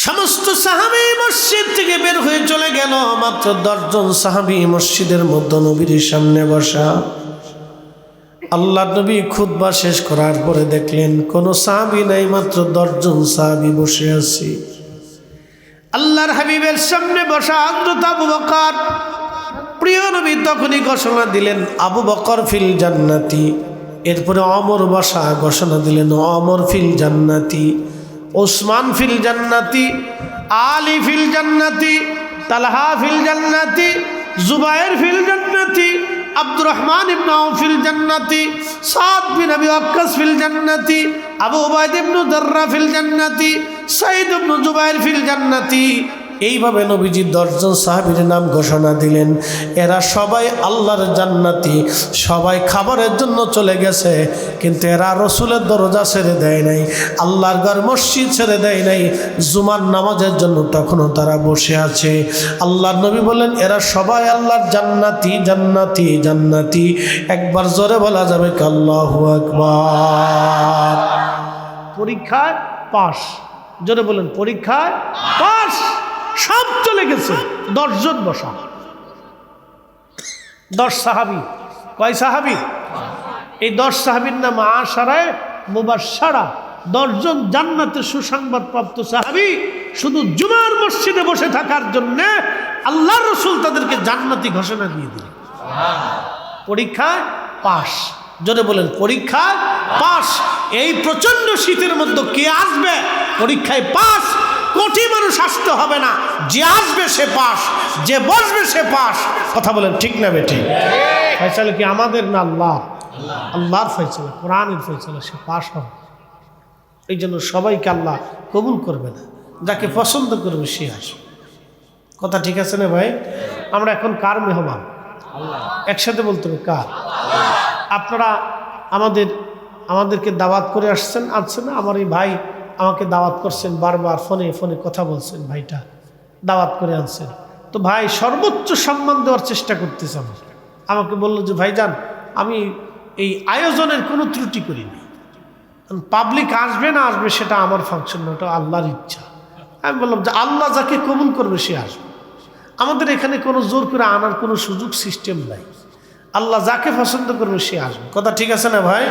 সমস্ত সাহাবী মসজিদ থেকে বের হয়ে চলে গেল। মাত্র 10 জন সাহাবী মসজিদের মধ্যে নবীর সামনে বসা। আল্লাহর নবী খুতবা শেষ করার পরে দেখলেন কোনো সাহাবী নাই, মাত্র 10 জন সাহাবী বসে আছে। আল্লাহর হাবিবের সামনে বসা হযরত আবু বকর, প্রিয় নবী তখনই ঘোষণা দিলেন আবু বকর ফিল জান্নাতি। এরপরে ওমর বসা, ঘোষণা দিলেন ওমর ফিল জান্নাতি, ওসমান ফিল জান্নাতি, আলী ফিল জান্নাতি, তালহা ফিল জান্নাতি, জুবায়ের ফিল জান্নাতি, আব্দুর রহমান ইবনে আউফ ফিল জান্নাতি, সাদ বিন আবি ওয়াক্কাস ফিল জান্নাতি, আবু উবাইদা ইবনে দাররা ফিল জান্নাতি, সাঈদ ইবনে জুবায়ের ফিল জান্নাতি। এইভাবে নবীজি 10 জন সাহাবীর নাম ঘোষণা দিলেন। এরা সবাই আল্লাহর জান্নাতি, সবাই খাবারের জন্য চলে গেছে, কিন্তু এরা রসুলের দরজা ছেড়ে দেয় নাই, আল্লাহর ঘর মসজিদ ছেড়ে দেয় নাই। জুমার নামাজের জন্য তখনও তারা বসে আছে। আল্লাহর নবী বলেন এরা সবাই আল্লাহর জান্নাতি, জান্নাতি, জান্নাতি। একবার জোরে বলা যাবে কি আল্লাহু আকবার। পরীক্ষায় পাস, জোরে বলেন পরীক্ষায় পাস। সব চলে গেছে, 10 জন বসা, 10 সাহাবী। কয় সাহাবী? এই 10 সাহাবীর নাম আশারায়ে মুবাশশারা, 10 জন জান্নাতের সুসংবাদ প্রাপ্ত সাহাবী। শুধু জুমার মসজিদে বসে থাকার জন্য আল্লাহর রাসূল তাদেরকে জান্নাতি ঘোষণা দিয়ে দিলেন। পরীক্ষায় পাস, জোরে বলেন পরীক্ষায় পাস। এই প্রচন্ড শীতের মধ্যে কে আসবে পরীক্ষায় পাস? কোটি মানুষ আসতে হবে না, যে আসবে সে পাস, যে বসবে সে পাস। কথা বলেন ঠিক না বেঠিক? ফয়সালা কি আমাদের না আল্লাহ? আল্লাহর ফয়সালা, কোরআনের ফয়সালা, সে পাস হবে। এই জন্য সবাইকে আল্লাহ কবুল করবে না, যাকে পছন্দ করবে সে আসবে। কথা ঠিক আছে না ভাই? আমরা এখন কার মেহমান? একসাথে বলতে হবে কার? আপনারা আমাদেরকে দাওয়াত করে আসছেন না? আমার এই ভাই আমাকে দাওয়াত করছেন, বারবার ফোনে ফোনে কথা বলছেন, ভাইটা দাওয়াত করে আনছেন। তো ভাই সর্বোচ্চ সম্মান দেওয়ার চেষ্টা করতেছে। আমাকে বললো যে ভাইজান, আমি এই আয়োজনের কোনো ত্রুটি করিনি, পাবলিক আসবে না আসবে সেটা আমার ফাংশন না, ওটা আল্লাহর ইচ্ছা। আমি বললাম যে আল্লাহ যাকে কবুল করবে সে আসবে, আমাদের এখানে কোনো জোর করে আনার কোনো সুযোগ সিস্টেম নাই। আল্লাহ যাকে পছন্দ করবে সে আসবে। কথা ঠিক আছে না ভাই?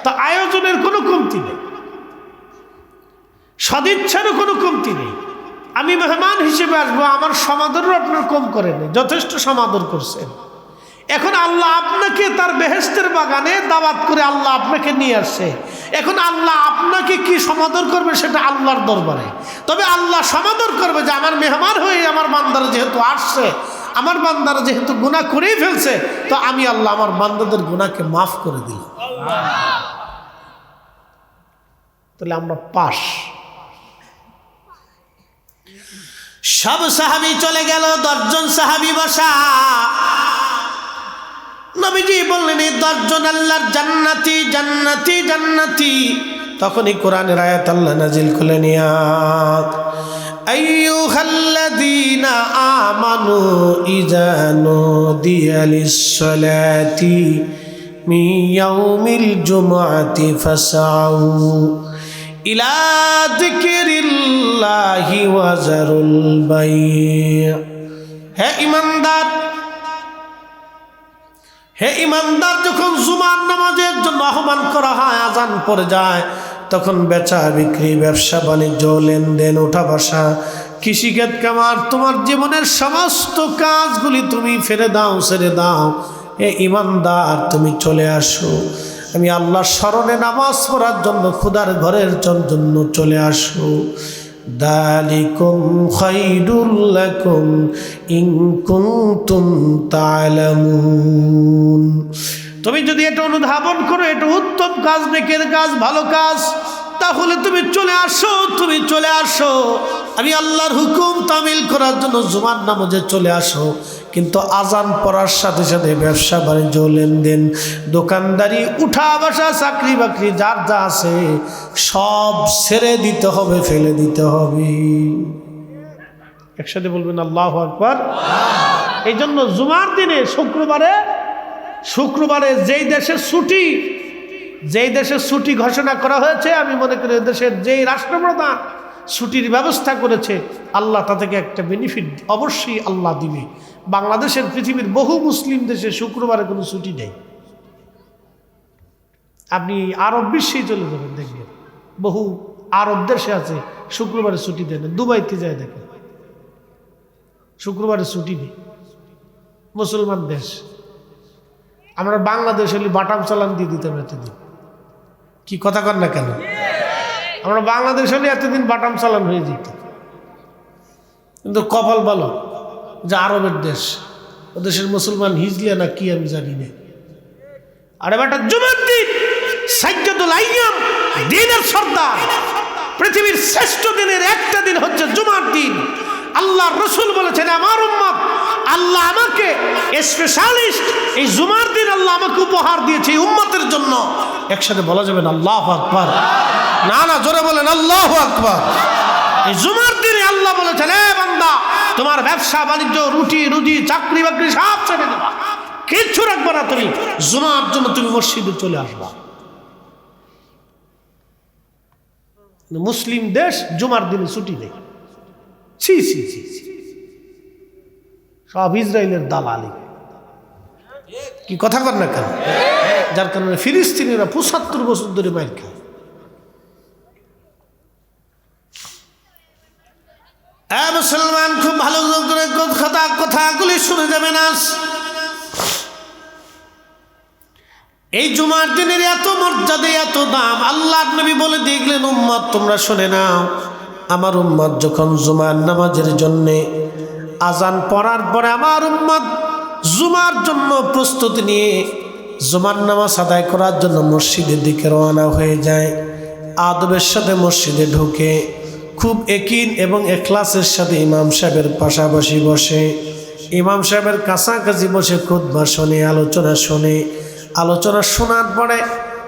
তা আয়োজনের কোনো কমতি নেই, সদিচ্ছারও কোনো কমতি নেই। আমি মেহমান হিসেবে আসবো, আমার সমাদরও আপনার কম করেনি, যথেষ্ট সমাদর করছেন। এখন আল্লাহ আপনাকে তার বেহেশতের বাগানে দাওয়াত করে আল্লাহ আপনাকে নিয়ে আসছে। এখন আল্লাহ আপনাকে কি সমাদর করবে সেটা আল্লাহর দরবারে। তবে আল্লাহ সমাদর করবে যে আমার মেহমান হয়ে আমার বান্দারা যেহেতু আসছে, আমার বান্দারা যেহেতু গুনাহ করেই ফেলছে, তো আমি আল্লাহ আমার বান্দাদের গুনাহকে মাফ করে দিলাম। তাহলে আমরা পাস। সব সাহাবী চলে গেল, 10 জন সাহাবী বসা। নবীজি বললেন এই 10 জন আল্লাহর জান্নাতি জান্নাতি জান্নাতি। তখনই কোরআনের আয়াত আল্লাহ নাজিল করলেন, ইয়া আইয়ুহাল্লাযীনা আমানু ইযা নুদিয়া লিস-সালাতি মিন ইয়াউমিল জুমআতি ফাসআউ ইলা যিকরিল্লাহি ওয়া যারুল বাই'। হে ইমানদার, যখন জুমার নামাজের জন্য আহ্বান করা হয়, আজান পড়ে যায়, তখন বেচা বিক্রি, ব্যবসা বাণিজ্য, লেনদেন, ওঠা বসা, কৃষিকাজ, কামার, তোমার জীবনের সমস্ত কাজগুলি তুমি ছেড়ে দাও। হে ইমানদার, তুমি চলে আসো, আমি আল্লাহর স্মরণে নামাজ পড়ার জন্য খোদার ঘরের জন্য চলে আসো। দালিকুম খায়রুল লাকুম ইন কুনতুম তা'লামুন। তুমি যদি এটা অনুধাবন করো, এটা উত্তম কাজ, নেকের কাজ, ভালো কাজ, তাহলে তুমি চলে আসো। আমি আল্লাহর হুকুম তামিল করার জন্য জুমার নামাজে চলে আসো। কিন্তু আজান পড়ার সাথে সাথে ব্যবসা বাণিজ্য, লেনদেন, দোকানদারি, উঠা বসা, চাকরি বাকরি, যার যা আছে সব ছেড়ে দিতে হবে, ফেলে দিতে হবে। একসাথে বলবেন আল্লাহু আকবার। এই জন্য জুমার দিনে শুক্রবারে যেই দেশের ছুটি ঘোষণা করা হয়েছে, আমি মনে করি দেশের যেই রাষ্ট্রপ্রধান ছুটির ব্যবস্থা করেছে, আল্লাহ তা থেকে একটা বেনিফিট অবশ্যই আল্লাহ দিবে। বাংলাদেশের পৃথিবীর বহু মুসলিম দেশে শুক্রবারে কোনো ছুটি নেই। আপনি আরব বিশ্বেই চলে যাবেন, দেখবেন বহু আরব দেশে আছে শুক্রবারে ছুটি দেন। দুবাইতে যায় দেখেন শুক্রবারে ছুটি নেই, মুসলমান দেশ। আমরা বাংলাদেশ হলে বাটাম চালান দিয়ে দিতাম এতদিন। কি কথা কর না কেন? আমরা বাংলাদেশ হলে এতদিন বাটাম চালান হয়ে যেত। কিন্তু কপাল ভালো যে আরবের দেশ, ও দেশের মুসলমান হিজলিয়া না কি আমি জানি না। আরে বেটা, জুমার দিন সাজ্জাদুল আইয়াম, দিনের সর্দার, পৃথিবীর শ্রেষ্ঠ দিনের একটা দিন হচ্ছে জুমার দিন। আল্লাহর রাসূল বলেছেন, আমার উম্মত, আল্লাহ আমাকে স্পেশালিস্ট এই জুমার দিন আল্লাহ আমাকে উপহার দিয়েছে এই উম্মতের জন্য। একসাথে বলা যাবে না আল্লাহু আকবার? না, জোরে বলেন আল্লাহু আকবার। এই জুমার দিনে আল্লাহ বলেছেন, এ বান্দা, তোমার ব্যবসা বাণিজ্য, রুটি রুজি, চাকরি বাকরি সব ছেড়ে দেবা, কিচ্ছু রাখবে না, তুমি জুমার জন্য তুমি মসজিদে চলে আসবা। মুসলিম দেশ জুমার দিনে ছুটি নেই। ছি, সব ইসরায়েলের দালালি। কি কথা কর না কেন? যার কারণে ফিলিস্তিনিরা ৭৫ বছর ধরে মাইর খায়। মুসলমান, খুব ভালো করে কথাগুলি শুনে যাবেন। এই জুমার দিনের এত মর্যাদা, এত দাম। আল্লাহর নবী বলে দেখলেন, উম্মত তোমরা শুনে নাও, আমার উম্মত যখন জুমার নামাজের জন্যে আজান পড়ার পরে আমার উম্মত জুমার জন্য প্রস্তুতি নিয়ে জুমার নামাজ আদায় করার জন্য মসজিদের দিকে রওনা হয়ে যায়, আদবের সাথে মসজিদে ঢুকে খুব একিন এবং এখলাসের সাথে ইমাম সাহেবের পাশাপাশি বসে, ইমাম সাহেবের কাছাকাছি বসে খুতবা শোনে, আলোচনা শোনে। আলোচনা শোনার পরে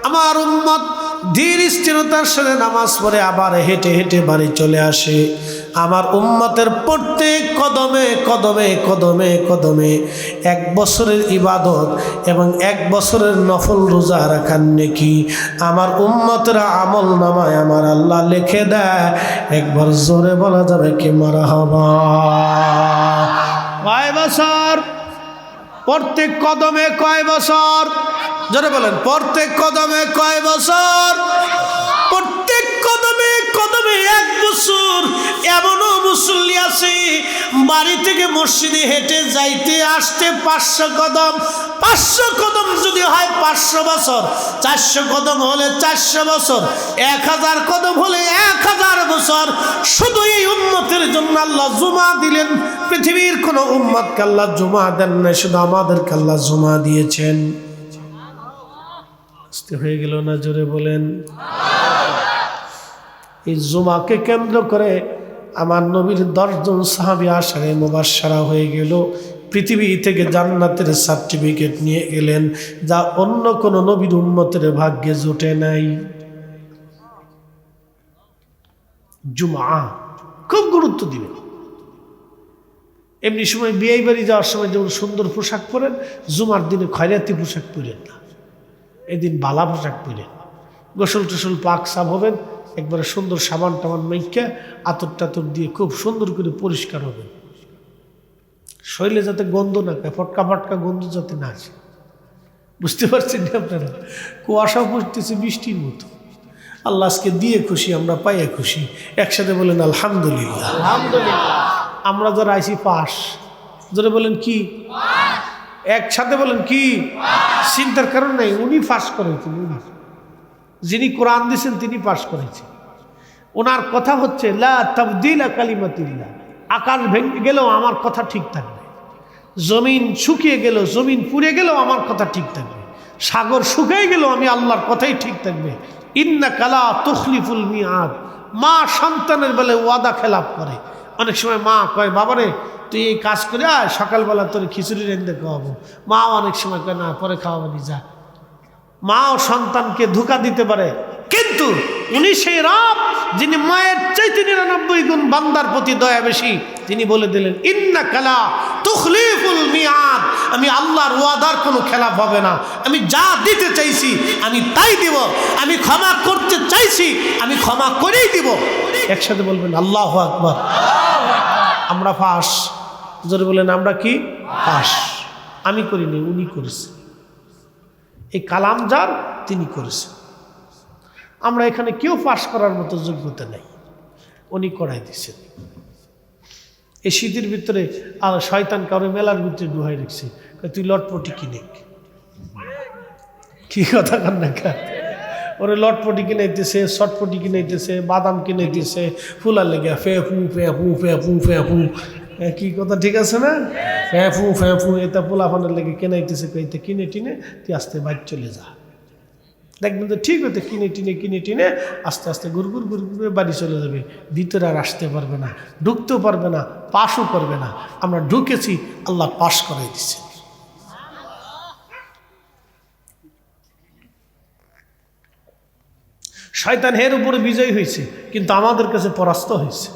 আমার উম্মত ধীর স্থিরতার সাথে নামাজ পড়ে আবার হেঁটে হেঁটে বাড়ি চলে আসে। আমার উম্মতের প্রত্যেক কদমে কদমে কদমে কদমে 1 বছরের ইবাদত এবং 1 বছরের নফল রোজা রাখার নেকি আমার উম্মতের আমল নামায় আমার আল্লাহ লিখে দেয়। একবার জোরে বলা যাবে কি মারহাবা? কয় বছর? প্রত্যেক কদমে কয় বছর? জোরে বলেন, প্রত্যেক কদমে কয় বছর? প্রত্যেক কদমে কদমে 1 বছর। এমনও মুসল্লি আছে বাড়ি থেকে মসজিদে হেঁটে যাইতে আসতে 500 কদম। 500 কদম যদি হয় 500 বছর, 400 কদম হলে 400 বছর, 1000 কদম হলে 1000 বছর। শুধু এই উম্মতের জন্য আল্লাহ জুমা দিলেন। পৃথিবীর কোনো উম্মতকে আল্লাহ জুমা দেন না, শুধু আমাদেরকে আল্লাহ জুমা দিয়েছেন। হয়ে গেল না? জোরে বলেন। এই জুমাকে কেন্দ্র করে আমার নবীর 10 জন সাহাবী আশারে মুবাশশারা হয়ে গেল, পৃথিবী থেকে জান্নাতের সার্টিফিকেট নিয়ে গেলেন, যা অন্য কোনো নবীর উম্মতের ভাগ্যে জোটে নাই। জুমা খুব গুরুত্ব দিবেন। এমনি সময় বিয়ে বাড়ি যাওয়ার সময় যেমন সুন্দর পোশাক পরেন, জুমার দিনে খয়রাতি পোশাক পরেন না, এদিন বালা পোশাক পরেন। গোসল টোসল পাক সাফ হবেন, একবারে সুন্দর সাবান টাবান মাইকা আতর টাতর দিয়ে খুব সুন্দর করে পরিষ্কার হবেন, শরীরে যাতে গন্ধ না পায়, ফটকা ফটকা গন্ধ যাতে না আসে। বুঝতে পারছেন না আপনারা? কুয়াশা পড়তেছে বৃষ্টির মতো। আল্লাহ আজকে দিয়ে খুশি, আমরা পাইয়া খুশি। একসাথে বলেন আলহামদুলিল্লাহ। আলহামদুলিল্লাহ। আমরা যারা আইসি পাস, যারা বলেন কি একসাথে বলেন কি? চিন্তার কারণ নাই, উনি পাস করেছেন। উনি যিনি কোরআন দিয়েছেন তিনি পাস করেছেন। ওনার কথা হচ্ছে লা তাবদিলা কালিমাতিল্লাহ। আকাশ ভেঙে গেলেও আমার কথা ঠিক থাকবে, জমিন শুকিয়ে গেল, জমিন পুড়ে গেলেও আমার কথা ঠিক থাকবে, সাগর শুকিয়ে গেলেও আমি আল্লাহর কথাই ঠিক থাকবে। ইন্নাকা লা তুখলিফুল মিআদ। মা সন্তানের বেলে ওয়াদা খেলাপ করে। অনেক সময় মা কয়, বাবারে তুই এই কাজ করে আয়, সকালবেলা তোর খিচুড়ি রেঁধে খাওয়াবো। মা অনেক সময় কয় না, পরে খাওয়াবো, যা। মা ও সন্তানকে ধোঁকা দিতে পারে, কিন্তু উনি সেই রব যিনি মায়ের চাইতে 99 গুণ বান্দার প্রতি দয়া বেশি। তিনি বলে দিলেন ইন্নাকা লা তুখলিফুল মিআদ। আমি আল্লাহর ওয়াদার কোনো খেলাফ হবে না। আমি যা দিতে চাইছি আমি তাই দিব, আমি ক্ষমা করতে চাইছি আমি ক্ষমা করেই দিব। একসাথে বলবেন আল্লাহু আকবার। আমরা ফাঁস, যদি বলেন আমরা কি ফাঁস? আমি করিনি, উনি করেছে। এই কালাম যার, তিনি করেছেন। আমরা এখানে কেউ পাস করার মতো যোগ্যতা নেই, উনি করাই দিয়েছেন। এই শীতের ভিতরে আর শয়তান কারো মেলার ভিতরে ডুহাই রেখেছে, তুই লটপটি কিনে। কি কথা কান না, ওরে লটপটি কিনাইতেছে, শটপটি কিনাইতেছে, বাদাম কিনাইতেছে, ফুলার লেগে ফেফু ফেফু ফেফু ফেফু। কি কথা ঠিক আছে না? ফেফু ফেফু এটা পোলাফানের লেগে কেনাইতেছে, কইতে কিনে টিনে তুই আস্তে বাইর চলে যা। দেখবেন তো ঠিক হতে কিনে টিনে আস্তে আস্তে গুড়গুড় গুড়গুড়ে বাড়ি চলে যাবে, ভিতরে আর আসতে পারবে না, ঢুকতেও পারবে না, পাশও করবে না। আমরা ঢুকেছি, আল্লাহ পাশ করাই দিচ্ছে। শয়তান এর উপরে বিজয় হয়েছে, কিন্তু আমাদের কাছে পরাস্ত হয়েছে।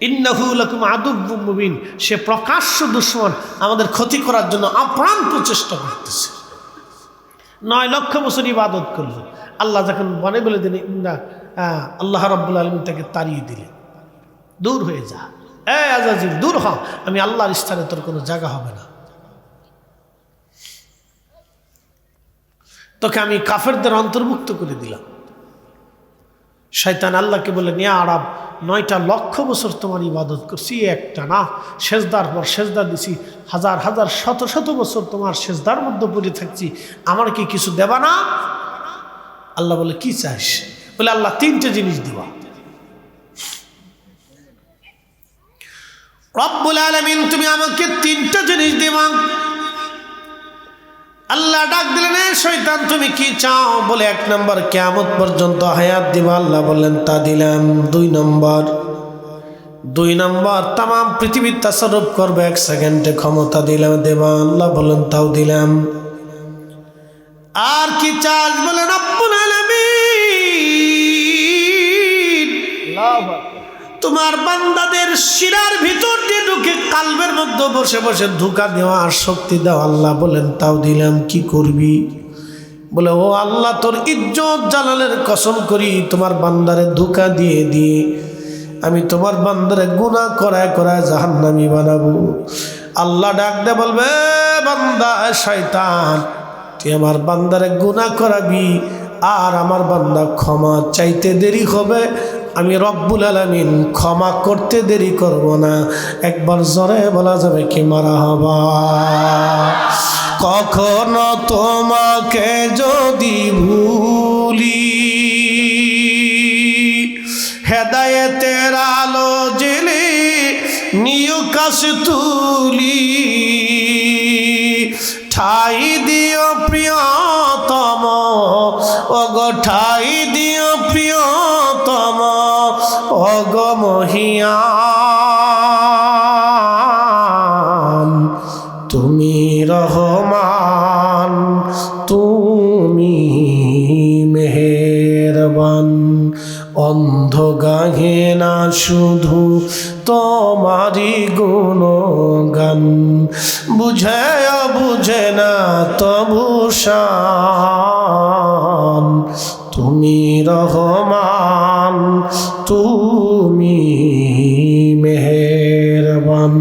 ইন্নাহু লাকুম আদুউম মুবিন। সে প্রকাশ্য দুশমন, আমাদের ক্ষতি করার জন্য আপ্রাণ প্রচেষ্টা করতেছে। 9 লক্ষ বছর ইবাদত করলো, আল্লাহ যখন বনে বলে দিলেন ইন্না আল্লাহ রাব্বুল আলামিন তাকে তাড়িয়ে দিলেন, দূর হয়ে যা, আজাজিল দূর হ, আমি আল্লাহর স্থানে তোর কোনো জায়গা হবে না। তোকে আমি কাফেরদের অন্তর্ভুক্ত করে দিলাম। শয়তান আল্লাহকে বলে, ইয়া আরব 9টা লক্ষ বছর তোমার ইবাদত করছি একটা না, সেজদার পর সেজদা দিছি, হাজার হাজার শত শত বছর তোমার সেজদার মধ্যে পড়ে থাকছি, আমার কি কিছু দেবা না? আল্লাহ বলে কি চাস? বলে আল্লাহ 3টে জিনিস দিবা। রব্বুল আলামিন তুমি আমাকে 3টা জিনিস দিবা। আল্লাহ ডাক দিলেন, এ শয়তান তুমি কি চাও? বলে 1 নম্বর কিয়ামত পর্যন্ত হায়াত দিবা। আল্লাহ বললেন তা দিলাম। 2 নম্বর তাম পৃথিবীর তাসাররুফ করবে 1 সেকেন্ডে ক্ষমতা দিলাম দেবা। আল্লাহ বললেন তাও দিলাম। আর কি চাস? বলে রব্বুল আলামিন তোমার বান্দাদের শিরার ভিতর দিয়ে ঢুকে কালবের মধ্যে বসে বসে ধোঁকা দেওয়া আর শক্তি দাও। আল্লাহ বলেন তাও দিলাম। কি করবি? বলে ও আল্লাহ তোর ইজ্জত জালালের কসম করি, তোমার বান্দারে ধোঁকা দিয়ে দিয়ে আমি তোমার বান্দারে গুনাহ করায় করায় জাহান্নামী বানাবো। আল্লাহ ডাক দে বলবে, বান্দা শয়তান তুই আমার বান্দারে গুনাহ করাবি আর আমার বান্দা ক্ষমা চাইতে দেরি হবে, আমি রব্বুল আলামিন ক্ষমা করতে দেরি করব না। একবার জোরে বলা যাবে কি মারহাবা? কখনো তোমাকে যদি ভুলি, হেদায়েতের আলো জেলে নিউ কাশ তুলি, ঠাই দিও প্রিয়তম, ওগো ঠাই দিও প্রিয়তম, ওগো মহিয়ান তুমি রহমান, তুমি মেহেরবান। অন্ধ গাহে না শুধু তোমারি গুণগান, বুঝে বুঝে না তবু শান, তুমি রহমান তুমি মেহেরবান।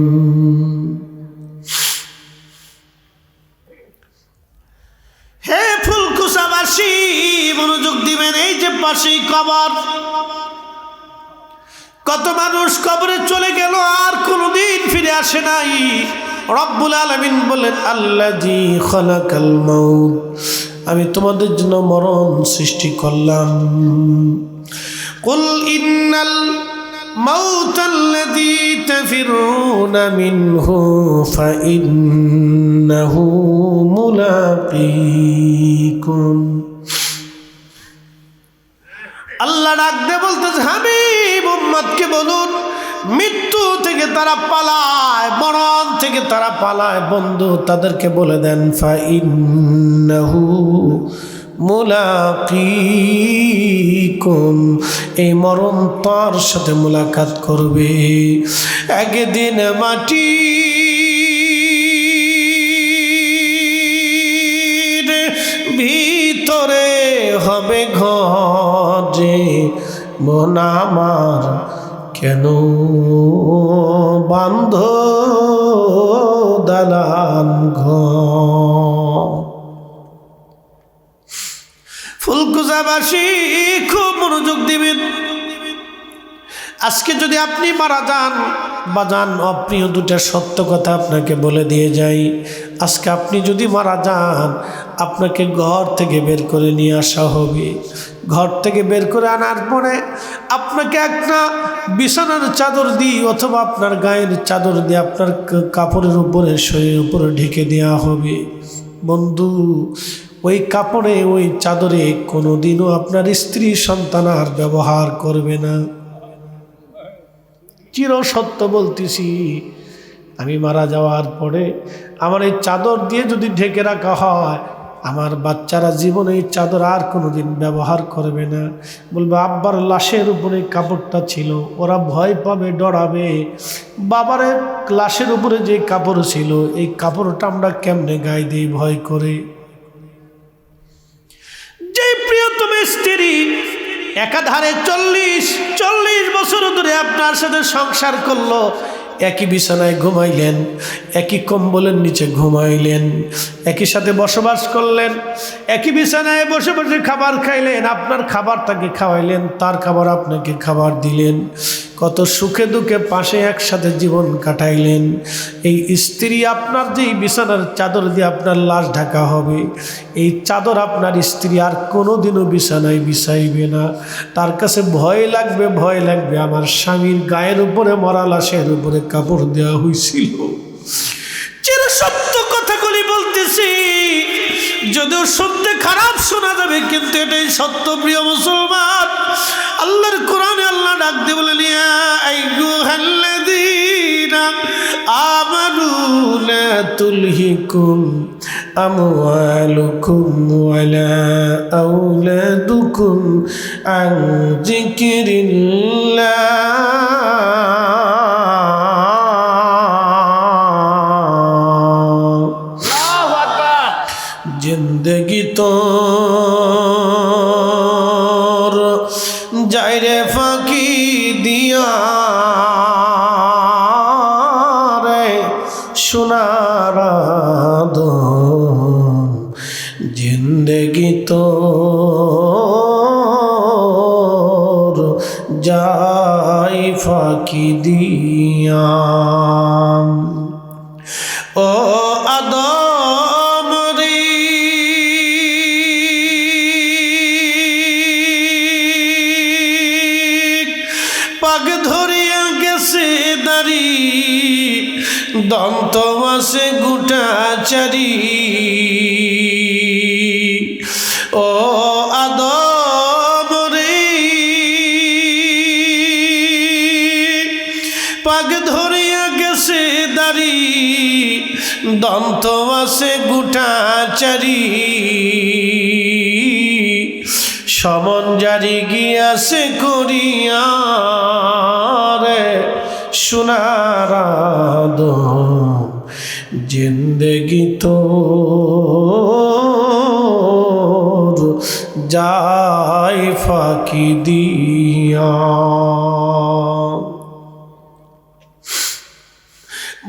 হে ফুলকুসাবাসী মনোযোগ দিবেন। এই যে পাশেই কবর, কত মানুষ কবরে চলে গেল আর কোনোদিন ফিরে আসে নাই। রব্বুল আলামিন বলেন আল্লাযী খালাকাল মাউত, আমি তোমাদের জন্য মরণ সৃষ্টি করলাম। কুল ইন্নাল মাউতাল্লাযী তাফিরুনা মিনহু ফাইন্নাহু মুলাকীকুম। আল্লাহ ডাক দে বলতেছে, হাবিব উম্মতকে বলুন মৃত্যু থেকে তারা পালায়, মরণ থেকে তারা পালায়। বন্ধু তাদেরকে বলে দেন ফাইন্নাহু মুলাকীকুম, এই মরণ তার সাথে মুলাকাত করবে। একদিন মাটি ভিতরে হবে ঘরে, মন আমার কেন বান্ধ দালান ঘর। ফুলকুসাবাসী খুব মনোযোগ দিবেন। আজকে যদি আপনি মারা যান, বাজান অপ্রিয় দুটা সত্য কথা আপনাকে বলে দিয়ে যাই। আজকে আপনি যদি মারা যান, আপনাকে ঘর থেকে বের করে নিয়ে আসা হবে। ঘর থেকে বের করে আনার পরে আপনাকে একটা বিছানার চাদর দিয়ে অথবা আপনার গায়ের চাদর দিয়ে আপনার কাপড়ের উপরে শরীরের উপরে ঢেকে দেওয়া হবে। বন্ধু ওই কাপড়ে ওই চাদরে কোনোদিনও আপনার স্ত্রী সন্তান আর ব্যবহার করবে না। চির সত্য বলতেছি, আমি মারা যাওয়ার পরে আমার এই চাদর দিয়ে যদি ঢেকে রাখা হয়, আমার বাচ্চারা জীবনে এই চাদর আর কোনোদিন ব্যবহার করবে না। বলবে আব্বার লাশের উপরে কাপড়টা ছিল, ওরা ভয় পাবে, ডরাবে। বাবারে লাশের উপরে যে কাপড় ছিল, এই কাপড়টা আমরা কেমনে গায়ে দিই ভয় করে। যে প্রিয়তম স্ত্রী একাধারে 40 বছর ধরে আপনার সাথে সংসার করলো, একই বিছানায় ঘুমাইলেন, একই কম্বলের নিচে ঘুমাইলেন, একই সাথে বসবাস করলেন, একই বিছানায় বসে বসে খাবার খাইলেন, আপনার খাবার তাকে খাওয়াইলেন, তার খাবার আপনাকে খাবার দিলেন। কত সুখে দুঃখে পাশে একসাথে জীবন কাটাইলেন। এই স্ত্রী আপনার যেই বিছানার চাদর দিয়ে আপনার লাশ ঢাকা হবে, এই চাদর আপনার স্ত্রী আর কোনোদিনও বিছানায় বিছাইবে না। তার কাছে ভয় লাগবে আমার স্বামীর গায়ের উপরে মরা লাশের উপরে কাপড় দেওয়া হয়েছিল। সত্য কথাগুলি বলতেছি, যদিও শুনতে খারাপ শোনা যাবে, কিন্তু এটাই সত্য। প্রিয় মুসলমান, আল্লাহর কোরআনে আল্লাহ ডাক দিয়ে বলেন, ইয়া আইয়ুহাল্লাযীনা আমানু লা তুলহিকুম আমওয়ালুকুম ওয়ালা আওলাদুকুম আন যিকরিল্লাহ। জিন্দগি তোর যাইরে ফাঁকি দিয়া রে সোনার আদম, জিন্দগি তোর যাই ফাঁকি দিয়া। ও আদম রে, পাগ ধরিয়া গেছে দাড়ি, দন্ত মাসে গুটাচারি। ও আদম রে, পাগ ধরিয়া গেছে দাড়ি, দন্ত মাসে গুটাচারি। সমন জারি গিয়াছে করিয়া রে সোনার আদম, জিন্দগি তোর যাই ফাঁকি দিয়া।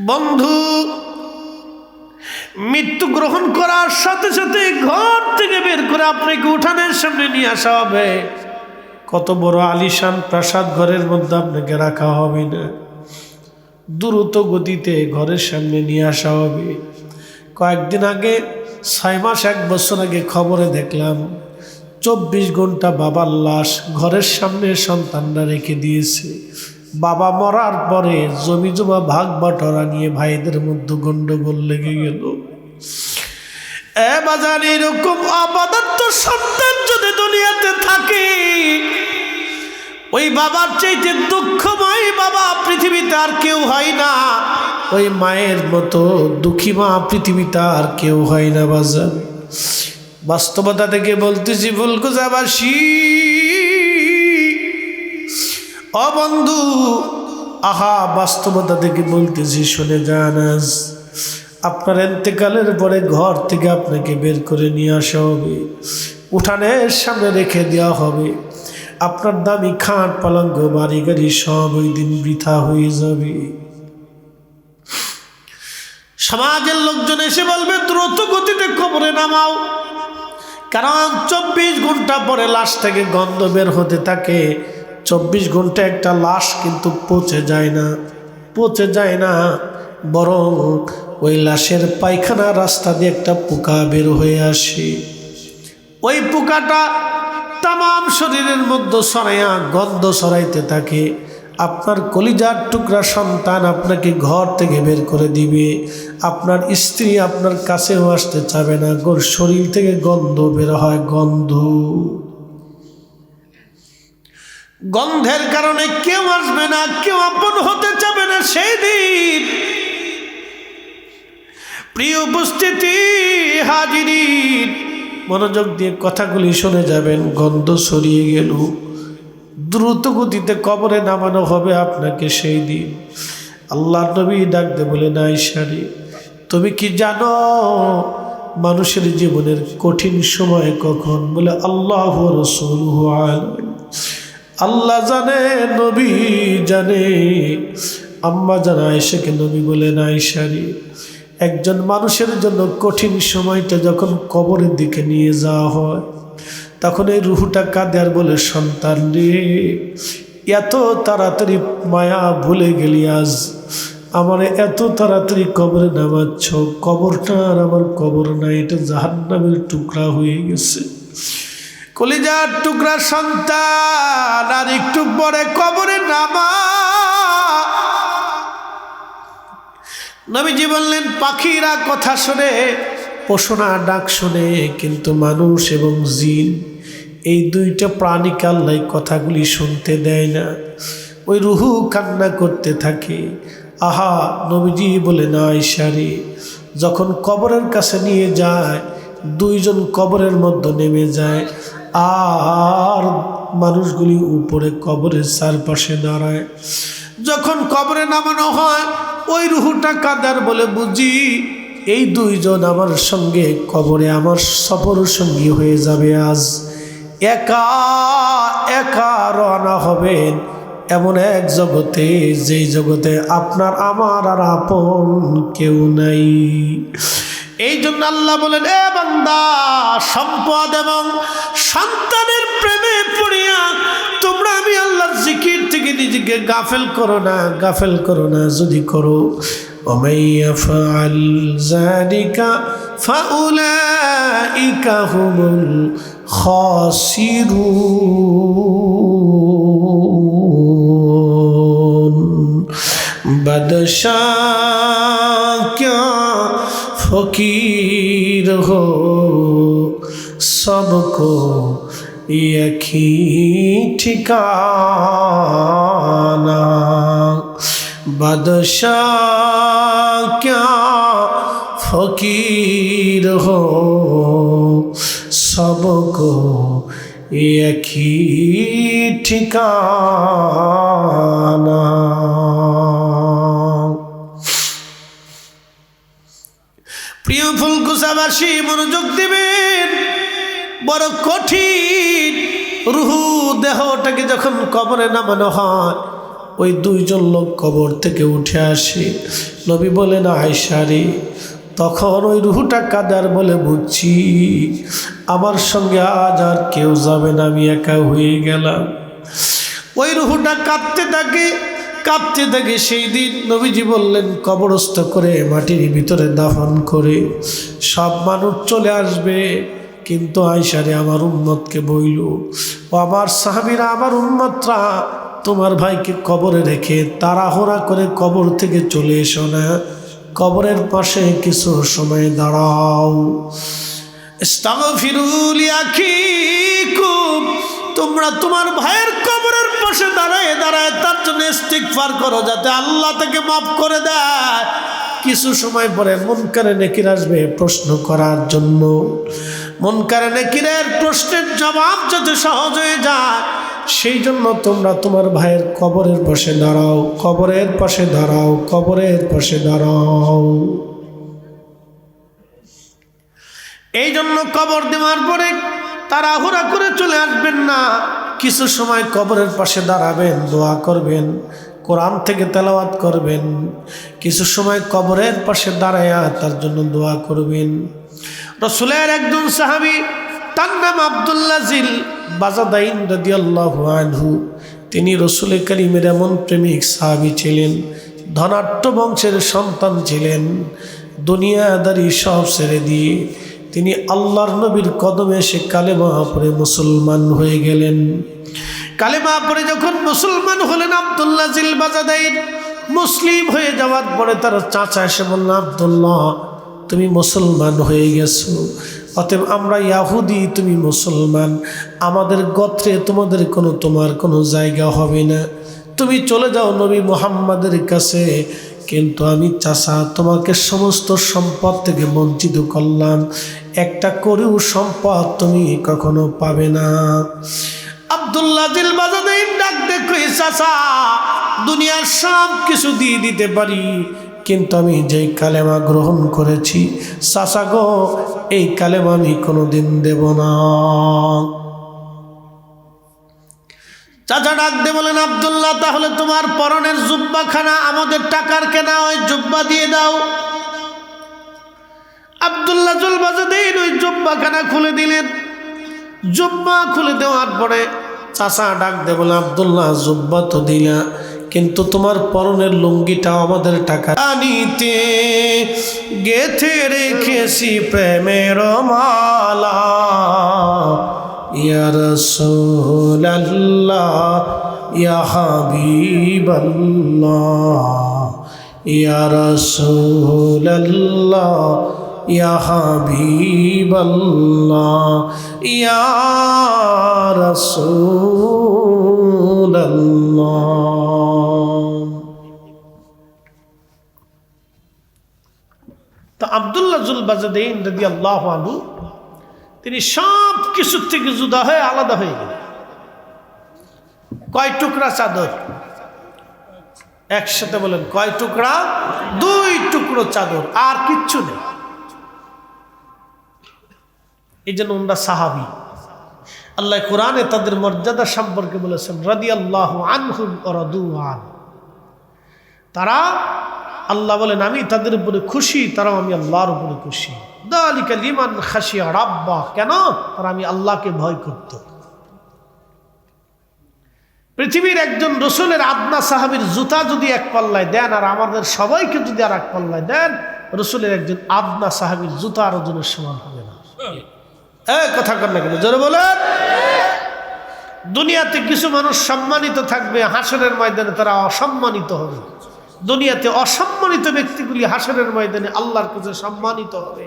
বন্ধু, মৃত্যু গ্রহণ করার সাথে সাথে ঘর থেকে বের করে আপনাকে উঠানের সামনে নিয়ে আসা হবে। কত বড় আলিশান প্রাসাদ ঘরের মধ্যে আপনাকে রাখা হবে না, দ্রুত গতিতে ঘরের সামনে নিয়ে আসা হবে। কয়েকদিন আগে, 6 মাস 1 বছর আগে খবরে দেখলাম 24 ঘন্টা বাবার লাশ ঘরের সামনে সন্তানরা রেখে দিয়েছে। বাবা মরার পরে জমি জমা ভাগ বাটোয়ারা নিয়ে ভাইদের মধ্যে গন্ডগোল লেগে গেল। এ বাজার, এরকম অপদার্থ সন্তান যদি দুনিয়াতে থাকে, ওই বাবার চাইতে দুঃখময় বাবা পৃথিবীতে আর কেউ হয় না। ওই মায়ের মতো দুঃখী মা পৃথিবীতে আর কেউ হয় না বাজার। বাস্তবতা থেকে বলতেছি ফুলকুচাবাসী, ও বন্ধু, আহা, বাস্তবতা থেকে বলতেছি, শুনে যান। আজ আপনার ইন্তেকালের পরে ঘর থেকে আপনাকে বের করে নিয়ে আসা হবে, উঠানের সামনে রেখে দেওয়া হবে। আপনার দামি খাট পালঙ্ক বাড়ি গাড়ি সব ওই দিন বৃথা হয়ে যাবে। সমাজের লোকজন এসে বলবে, দ্রুত গতিতে কবরে নামাও, কারণ 24 ঘন্টা পরে লাশ থেকে গন্ধ বের হতে থাকে। 24 ঘন্টা একটা লাশ কিন্তু পচে যায় না, বরং ওই লাশের পায়খানা রাস্তা দিয়ে একটা পোকা বের হয়ে আসে। ওই পোকাটা তামাম শরীরের মধ্যে ছড়াইয়া গন্ধ ছড়াইতে থাকে। আপনার কলিজার টুকরা সন্তান আপনাকে ঘর থেকে বের করে দিবে। আপনার স্ত্রী আপনার কাছেও আসতে চাবে না, গোর শরীর থেকে গন্ধ বের হয়। গন্ধের কারণে কেউ আসবে না, কেউ আপন হতে চাবে না। সেই দিন প্রিয় উপস্থিতি, হাজিরিন, মনোযোগ দিয়ে কথাগুলি শুনে যাবেন। গন্ধ ছড়িয়ে গেল, দ্রুত গতিতে কবরে নামানো হবে আপনাকে। সেই দিন আল্লাহ নবী ডাকতে বলে, আয়েশা রে, তুমি কি জানো মানুষের জীবনের কঠিন সময় কখন? বলে, আল্লাহ রাসূলুহু আলামিন, আল্লাহ জানে, নবী জানে। আম্মা জান আয়েশাকে নবী বলেন, আয়েশা রে, একজন মানুষের জন্য কঠিন সময়টা যখন কবরের দিকে নিয়ে যাওয়া হয়, তখন এই রুহটা কাঁদে আর বলে, সন্তান রে, এত তাড়াতাড়ি মায়া ভুলে গেলি আজ, আমার এত তাড়াতাড়ি কবরে নামাচ্ছ, কবরটা আর আমার কবর না, এটা জাহান্নামের টুকরা হয়ে গেছে। কলিজার টুকরা সন্তান, আর একটু পরে কবরে নামা। নবীজি বললেন, পাখিরা কথা শুনে, পশুরা ডাক শুনে, কিন্তু মানুষ এবং জিন এই দুইটা প্রাণীকে আল্লাহ কথাগুলি শুনতে দেয় না। ওই রুহু কান্না করতে থাকে। আহা, নবীজি বলেন, আয়েশা রে, যখন কবরের কাছে নিয়ে যায়, দুইজন কবরের মধ্যে নেমে যায়, আর মানুষগুলি উপরে কবরের চারপাশে দাঁড়ায়। যখন কবরে নামানো হয়, ওই রুহুটা কাদার বলে, বুঝি এই দুইজন আমার সঙ্গে কবরে আমার সফর সঙ্গী হয়ে যাবে। আজ একা একা রওনা হবেন এমন এক জগতে, যেই জগতে আপনার আমার আর আপন কেউ নাই। এই জন্য আল্লাহ বলেন, এ বান্দা, সম্পদ এবং সন্তানের প্রেমে পড়িয়া তোমরা আমি আল্লাহর জিকির থেকে নিজেকে গাফেল করো না, গাফেল করো না। যদি করো, ومن يفعل ذلك فأولئك هم الخاسرون। बादशाह क्या फकीर हो, सबको एक ही ठिकाना। बादशाह क्या फकीर हो, सबको एक ही ठिकाना। প্রিয় ফুলকুচাবাসী, মনোযোগ দিবেন, বড় কঠিন। রুহু দেহটাকে যখন কবরে নামানো হয়, ওই দুইজন লোক কবর থেকে উঠে আসে। নবী বলেন, আয়েশা রে, তখন ওই রুহুটা কাদার বলে, বুঝছি আমার সঙ্গে আজ আর কেউ যাবে না, আমি একা হয়ে গেলাম। ওই রুহুটা কাঁদতে থাকে, কাঁদতে থাকে। সেই দিন নবীজি বললেন, কবরস্থ করে মাটির ভিতরে দাফন করে সব মানুষ চলে আসবে, কিন্তু আয়েশা রে, আমার উম্মতকে বইল, ও আমার সাহাবীরা, আমার উম্মতরা, তোমার ভাইকে কবরে রেখে তাড়াহুড়া করে কবর থেকে চলে এসো না, কবরের পাশে কিছু সময় দাঁড়াও। ইস্তাগফিরু লিআখিকুম, তোমরা তোমার ভাইয়ের কবরের পাশে দাঁড়ায় দাঁড়ায় তার জন্য ইস্তিগফার করো, যাতে আল্লাহ তাকে মাফ করে দেয়। কিছু সময় পরে মুনকারে নেকির আসবে প্রশ্ন করার জন্য। মুনকারে নেকিরের প্রশ্নের জবাব যাতে সহজ হয়ে যায়, সেই জন্য তোমরা তোমার ভাইয়ের কবরের পাশে দাঁড়াও, কবরের পাশে দাঁড়াও, কবরের পাশে দাঁড়াও। এই জন্য কবর দেওয়ার পরে তাড়াহুড়া করে চলে আসবেন না। কিছু সময় কবরের পাশে দাঁড়াবেন, দোয়া করবেন, কোরআন থেকে তেলাওয়াত করবেন। কিছু সময় কবরের পাশে দাঁড়ায়া তার জন্য দোয়া করবেন। রাসূলের একজন সাহাবী, তার নাম আব্দুল্লাহ জিল বাজাদাইন রাদিয়াল্লাহু আনহু। তিনি রাসূল কারীমের এমন প্রেমিক সাহাবী ছিলেন, ধনাঢ্য বংশের সন্তান ছিলেন। দুনিয়াদারি সব ছেড়ে দিয়ে তিনি আল্লাহর নবীর কদমে এসে কালেমা পড়ে মুসলমান হয়ে গেলেন। কালেমা পড়ে যখন মুসলমান হলেন, আব্দুল্লাহ জিল বাজাদাইন মুসলিম হয়ে যাওয়ার পরে তার চাচা এসে বলল, আব্দুল্লাহ, তুমি মুসলমান হয়ে গেছো, অতএব আমরা ইয়াহুদি, তুমি মুসলমান, আমাদের গোত্রে তোমার কোনো জায়গা হবে না, তুমি চলে যাও নবী মুহাম্মাদের কাছে। কিন্তু আমি চাচা তোমাকে সমস্ত সম্পদ থেকে বঞ্চিত করলাম, একটা করেও সম্পদ তুমি কখনো পাবে না। আব্দুল্লাহ জিল বাজাদাইন ডাক দেখো, চাচা, দুনিয়ার সব কিছু দিয়ে দিতে পারি, কিন্তু আমি যেই কালেমা গ্রহণ করেছি, চাচা গো, এই কালেমা আমি কোনোদিন দেব না। চাচা ডাক দে বলেন, আব্দুল্লাহ, তাহলে তোমার পরনের জুব্বাখানা আমাদের টাকার কেনা, ওই জুব্বা দিয়ে দাও। আব্দুল্লাহ জিল বাজাদাইন ওই জুব্বাখানা খুলে দিলেন। জুব্বা খুলে দেওয়ার পরে চাচা ডাক দে বলে, আব্দুল্লাহ জুব্বা তো দিলা, কিন্তু তোমার পরনের লুঙ্গিটাও আমাদের টাকা নিতে গেথে রেখেছি প্রেমের মালা। ইয়া রাসূলুল্লাহ ইয়া হাবিবাল্লাহ, ইয়া রাসূলুল্লাহ ইয়া হাবিবাল্লাহ, ইয়া রাসূলুল্লাহ। তো আব্দুল্লাহ জুল বাজাদাইন রাদিয়াল্লাহু আনহু তিনি সব কিছুর থেকে জুদা হয়ে আলাদা হয়ে গেলেন। কয় টুকরা চাদর? একসাথে বলেন, কয় টুকরা? 2 টুকরো চাদর, আর কিচ্ছু নেই। এই জন্য ওনারা সাহাবী। আল্লাহ কোরআনে তাদের মর্যাদা সম্পর্কে বলেছেন, রাদিয়াল্লাহু আনহুম ওয়া রাদু আন। তারা, আল্লাহ বলেন আমি তাদের উপরে খুশি, তারাও আমি আল্লাহর উপরে খুশি। যালিকা লিমান খাশিয়া রাব্বা, কেন? তারা আমি আল্লাহকে ভয় করত। পৃথিবীর একজন রসুলের আদনা সাহাবীর জুতা যদি এক পাল্লায় দেন, আর আমাদের সবাইকে যদি আর এক পাল্লায় দেন, রসুলের একজন আদনা সাহাবীর জুতা আর ওজনের সমান হবে না। কথা কর না কেন, জোরে বলেন। দুনিয়াতে কিছু মানুষ সম্মানিত থাকবে, হাসরের ময়দানে তারা অসম্মানিত হবে। দুনিয়াতে অসম্মানিত ব্যক্তিগুলি হাসরের ময়দানে আল্লাহর কাছে সম্মানিত হবে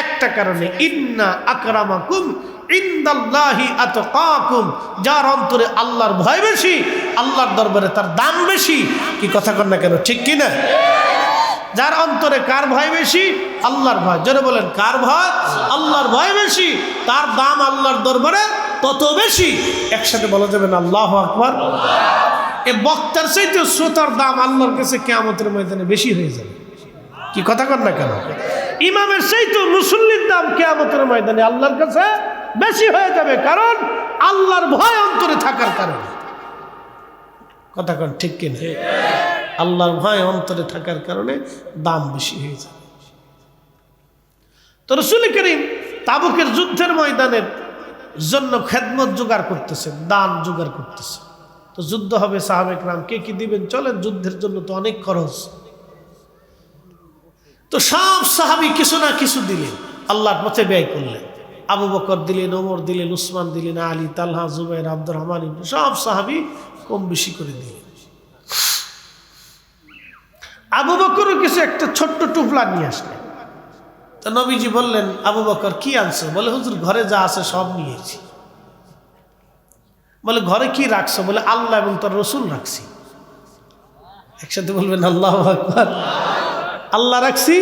একটা কারণে, ইন্না আকরামাকুম ইনদাল্লাহি আতকাকুম, যার অন্তরে আল্লাহর ভয় বেশি, আল্লাহর দরবারে তার দাম বেশি। কি কথা কর না কেন, ঠিক কি না? যার অন্তরে কার ভয় বেশি? আল্লাহর ভয়। জোরে বলেন, কার ভয়? আল্লাহর ভয় বেশি, তার দাম আল্লাহর দরবারে তত বেশি। একসাথে বলা যাবে না আল্লাহু আকবার? এ বক্তার চাইতে শ্রোতার দাম আল্লাহর কাছে কিয়ামতের ময়দানে বেশি হয়ে যাবে। কি কথা কর না কেন? ইমামের চাইতে মুসল্লির দাম কিয়ামতের ময়দানে আল্লাহর কাছে বেশি হয়ে যাবে, কারণ আল্লাহর ভয় অন্তরে থাকার কারণে। কথা কন, ঠিক কিনা? আল্লাহর ভয় অন্তরে থাকার কারণে দাম বেশি হয়ে যাবে। তো রাসূল করিম তাবুকের যুদ্ধের ময়দানের জন্য খেদমত জোগাড় করতেছেন, দান জোগাড় করতেছেন। তো যুদ্ধ হবে, সাহাবে কেরাম কে কি দিবেন, চলেন, যুদ্ধের জন্য তো অনেক খরচ। তো সব সাহাবী কিছু না কিছু দিলেন, আল্লাহর পথে ব্যয় করলেন। আবু বকর দিলেন, ওমর দিলেন, উসমান দিলেন, আলী, তালহা, জুবাইর, আব্দুর রহমান, সব সাহাবী কম বেশি করে দিলেন। আবু বকরও কিছু একটা ছোট্ট টুপলা নিয়ে আসলেন। তো নবীজি বললেন, আবু বকর কি আনছো? বলে, হুজুর ঘরে যা আছে সব নিয়েছি। বলে, ঘরে কি রাখছো? বলে, আল্লাহ এবং তার রসুল রাখছি। একসাথে বলবেন আল্লাহু আকবার। আল্লাহ রাখছি,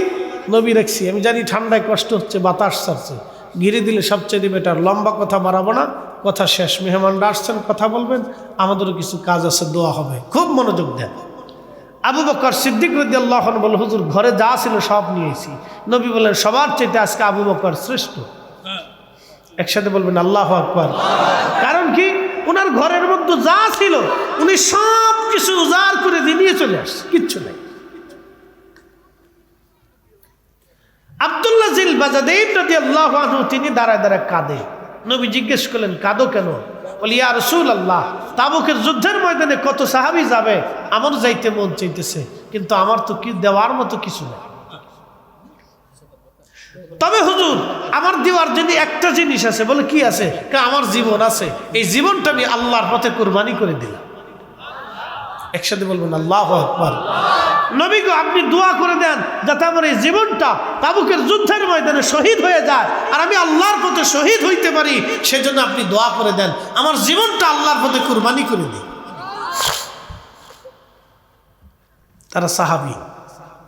নবী রাখছি। আমি জানি ঠান্ডায় কষ্ট হচ্ছে, বাতাস ছাড়ছে, ঘিরে দিলে সবচেয়ে বেটার। লম্বা কথা বাড়াবো না, কথা শেষ। মেহমানরা আসছেন, কথা বলবেন, আমাদেরও কিছু কাজ আছে, দোয়া হবে, খুব মনোযোগ দেন। আবু বকর সিদ্দিক রাদিয়াল্লাহু আনহু বলে, হুজুর ঘরে যা ছিল সব নিয়েছি। নবী বলেন, সবার চাইতে আজকে আবু বকর শ্রেষ্ঠ। একসাথে বলবেন আল্লাহু আকবার। কারণ কি? ওনার ঘরের মধ্যে যা ছিল উনি সব কিছু উজাড় করে দিয়ে নিয়ে চলে আসছে, কিচ্ছু নাই। আব্দুল্লাহ জিল বাজাদাইন রাদিয়াল্লাহু আনহু তিনি দাঁড়ায় দাঁড়ায় কাঁদে। নবী জিজ্ঞেস করলেন, কাঁদো কেন? বলি, ইয়া রাসূলুল্লাহ, তাবুকের যুদ্ধের ময়দানে কত সাহাবী যাবে, আমার যাইতে মন চাইতেছে, কিন্তু আমার তো কি দেওয়ার মতো কিছু নেই। তবে হুজুর আমার দেওয়ার জন্য একটা জিনিস আছে। বলে, কি আছে? আমার জীবন আছে, এই জীবনটা আমি আল্লাহর পথে কুরবানি করে দিলাম। একসাথে বলবেন আল্লাহু আকবার। নবী গো, আপনি দোয়া করে দেন যাতে আমার এই জীবনটা তাবুকের যুদ্ধের ময়দানে শহীদ হয়ে যায়, আর আমি আল্লাহর পথে শহীদ হইতে পারি, সেজন্য আপনি দোয়া করে দেন, আমার জীবনটা আল্লাহর পথে কুরবানি করে দিই। তারা সাহাবী।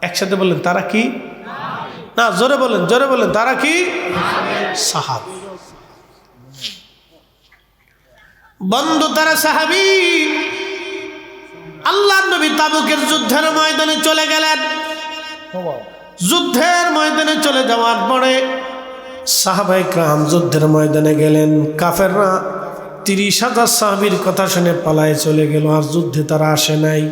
একসাথে বললেন, তারা কি? না, জোরে বলেন, জোরে বলেন, তারা কি? সাহাবী। বন্ধু, তারা সাহাবী। আল্লাহর নবী তাবুকের যুদ্ধের ময়দানে চলে গেলেন। যুদ্ধের ময়দানে চলে যাওয়ার পরে সাহাবায়ে কেরাম যুদ্ধের ময়দানে গেলেন। কাফেররা 30,000 সাহাবীর কথা শুনে পালায়ে চলে গেল, আর যুদ্ধে তারা আসে নাই।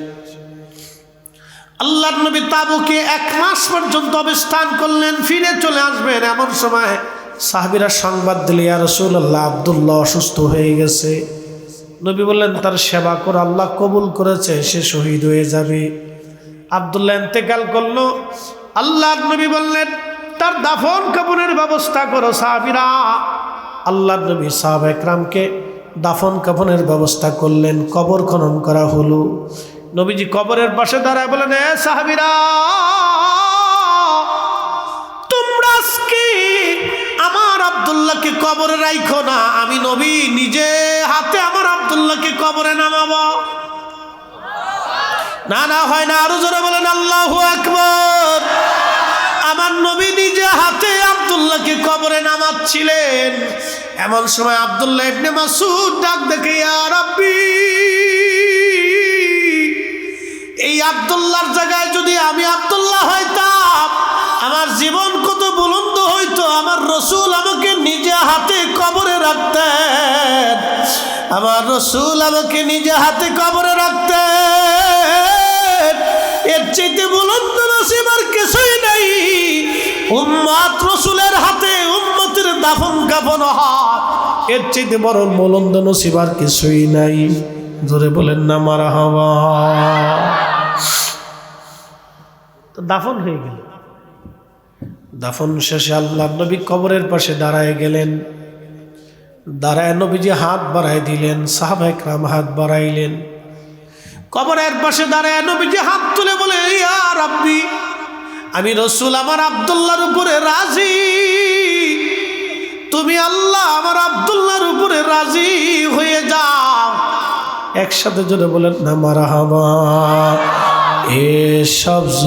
আল্লাহর নবী তাবুকে 1 মাস পর্যন্ত অবস্থান করলেন, ফিরে চলে আসবেন। এমন সময় সাহাবীরা সংবাদ দিলে, ইয়া রাসূলুল্লাহ, আব্দুল্লাহ অসুস্থ হয়ে গেছে। নবী বললেন তার সেবা করে আল্লাহ কবুল করেছে, সে শহীদ হয়ে যাবে। আব্দুল্লাহ ইন্তেকাল করলো। আল্লাহর নবী বললেন তার দাফন কাফনের ব্যবস্থা করো সাহাবীরা। আল্লাহর নবী সাহাবা একরামকে দাফন কাফনের ব্যবস্থা করলেন। কবর খনন করা হলো। নবীজি কবরের পাশে দাঁড়ায় বলেন, এ সাহাবীরা, তোমরা আজকে আমার আব্দুল্লাহকে কবরে রাখো না, আমি নবী নিজে হাতে আমার আব্দুল্লাহকে কবরে নামাবো। না না, হয় না, আরো জোরে বলেন আল্লাহু আকবার। আমার নবী নিজে হাতে আব্দুল্লাহকে কবরে নামাচ্ছিলেন। এমন সময় আব্দুল্লাহ ইবনে মাসউদ ডাক দেখে, ইয়া রাব্বি, এই আব্দুল্লাহর জায়গায় যদি আমি আব্দুল্লাহ হইতাম, আমার জীবন কত বুলন্দ হইতো। আমার রসুল আমাকে নিজে হাতে কবরে রাখতেন, আমার রসুল আমাকে নিজে হাতে কবরে রাখতেন। এর চাইতে বুলন্দ নসিব আর কিছুই নাই। উম্মত রসুলের হাতে উম্মতের দাফন কাফন হয়, এর চাইতে বড় বুলন্দ নসিব আর কিছুই নাই। জোরে বলেন না মারহাবা। তো দাফন হয়ে গেল। দাফন শেষে আল্লাহর নবী কবরের পাশে দাঁড়ায় গেলেন। দাঁড়ায় নবীজি হাত বাড়াই দিলেন, সাহাবা একরাম হাত বাড়াইলেন। কবরের পাশে দাঁড়ায় নবীজি হাত তুলে বলে, ইয়া রাব্বি, আমি রসুল আমার আব্দুল্লাহর উপরে রাজি। তুমি আল্লাহ আমার আব্দুল্লাহর উপরে রাজি হয়ে যাও। একসাথে জোরে বলেন না মারহাবা। এ সবজ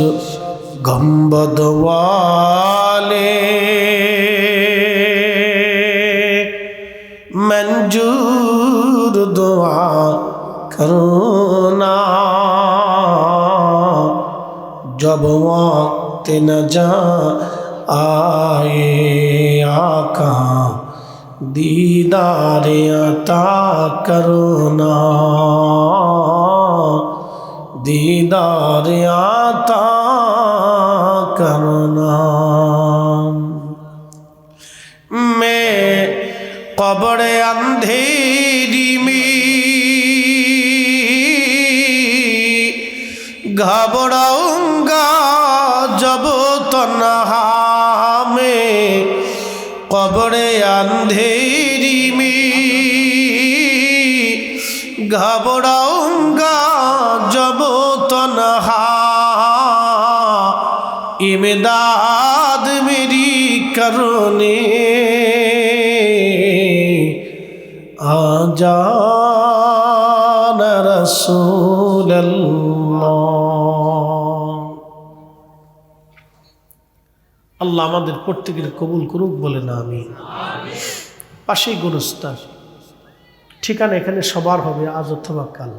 গম্বদ ওয়ালে মঞ্জুর দুআ করনা, जब वक्त न जा आए आका दीदार अता करना, दीदार अता करना। मैं कब्र अंधेरी में घबराऊंगा जब तन्हा में, कब्र अंधेरी में घबराऊंगा जब तन्हा, इमदाद मेरी करने आ जाना रसूल আল্লাহ আমাদের প্রত্যেকের কবুল করুক, বলে না আমি। পাশেই গোরস্থান, ঠিকানা এখানে সবার হবে আজ অথবা কাল।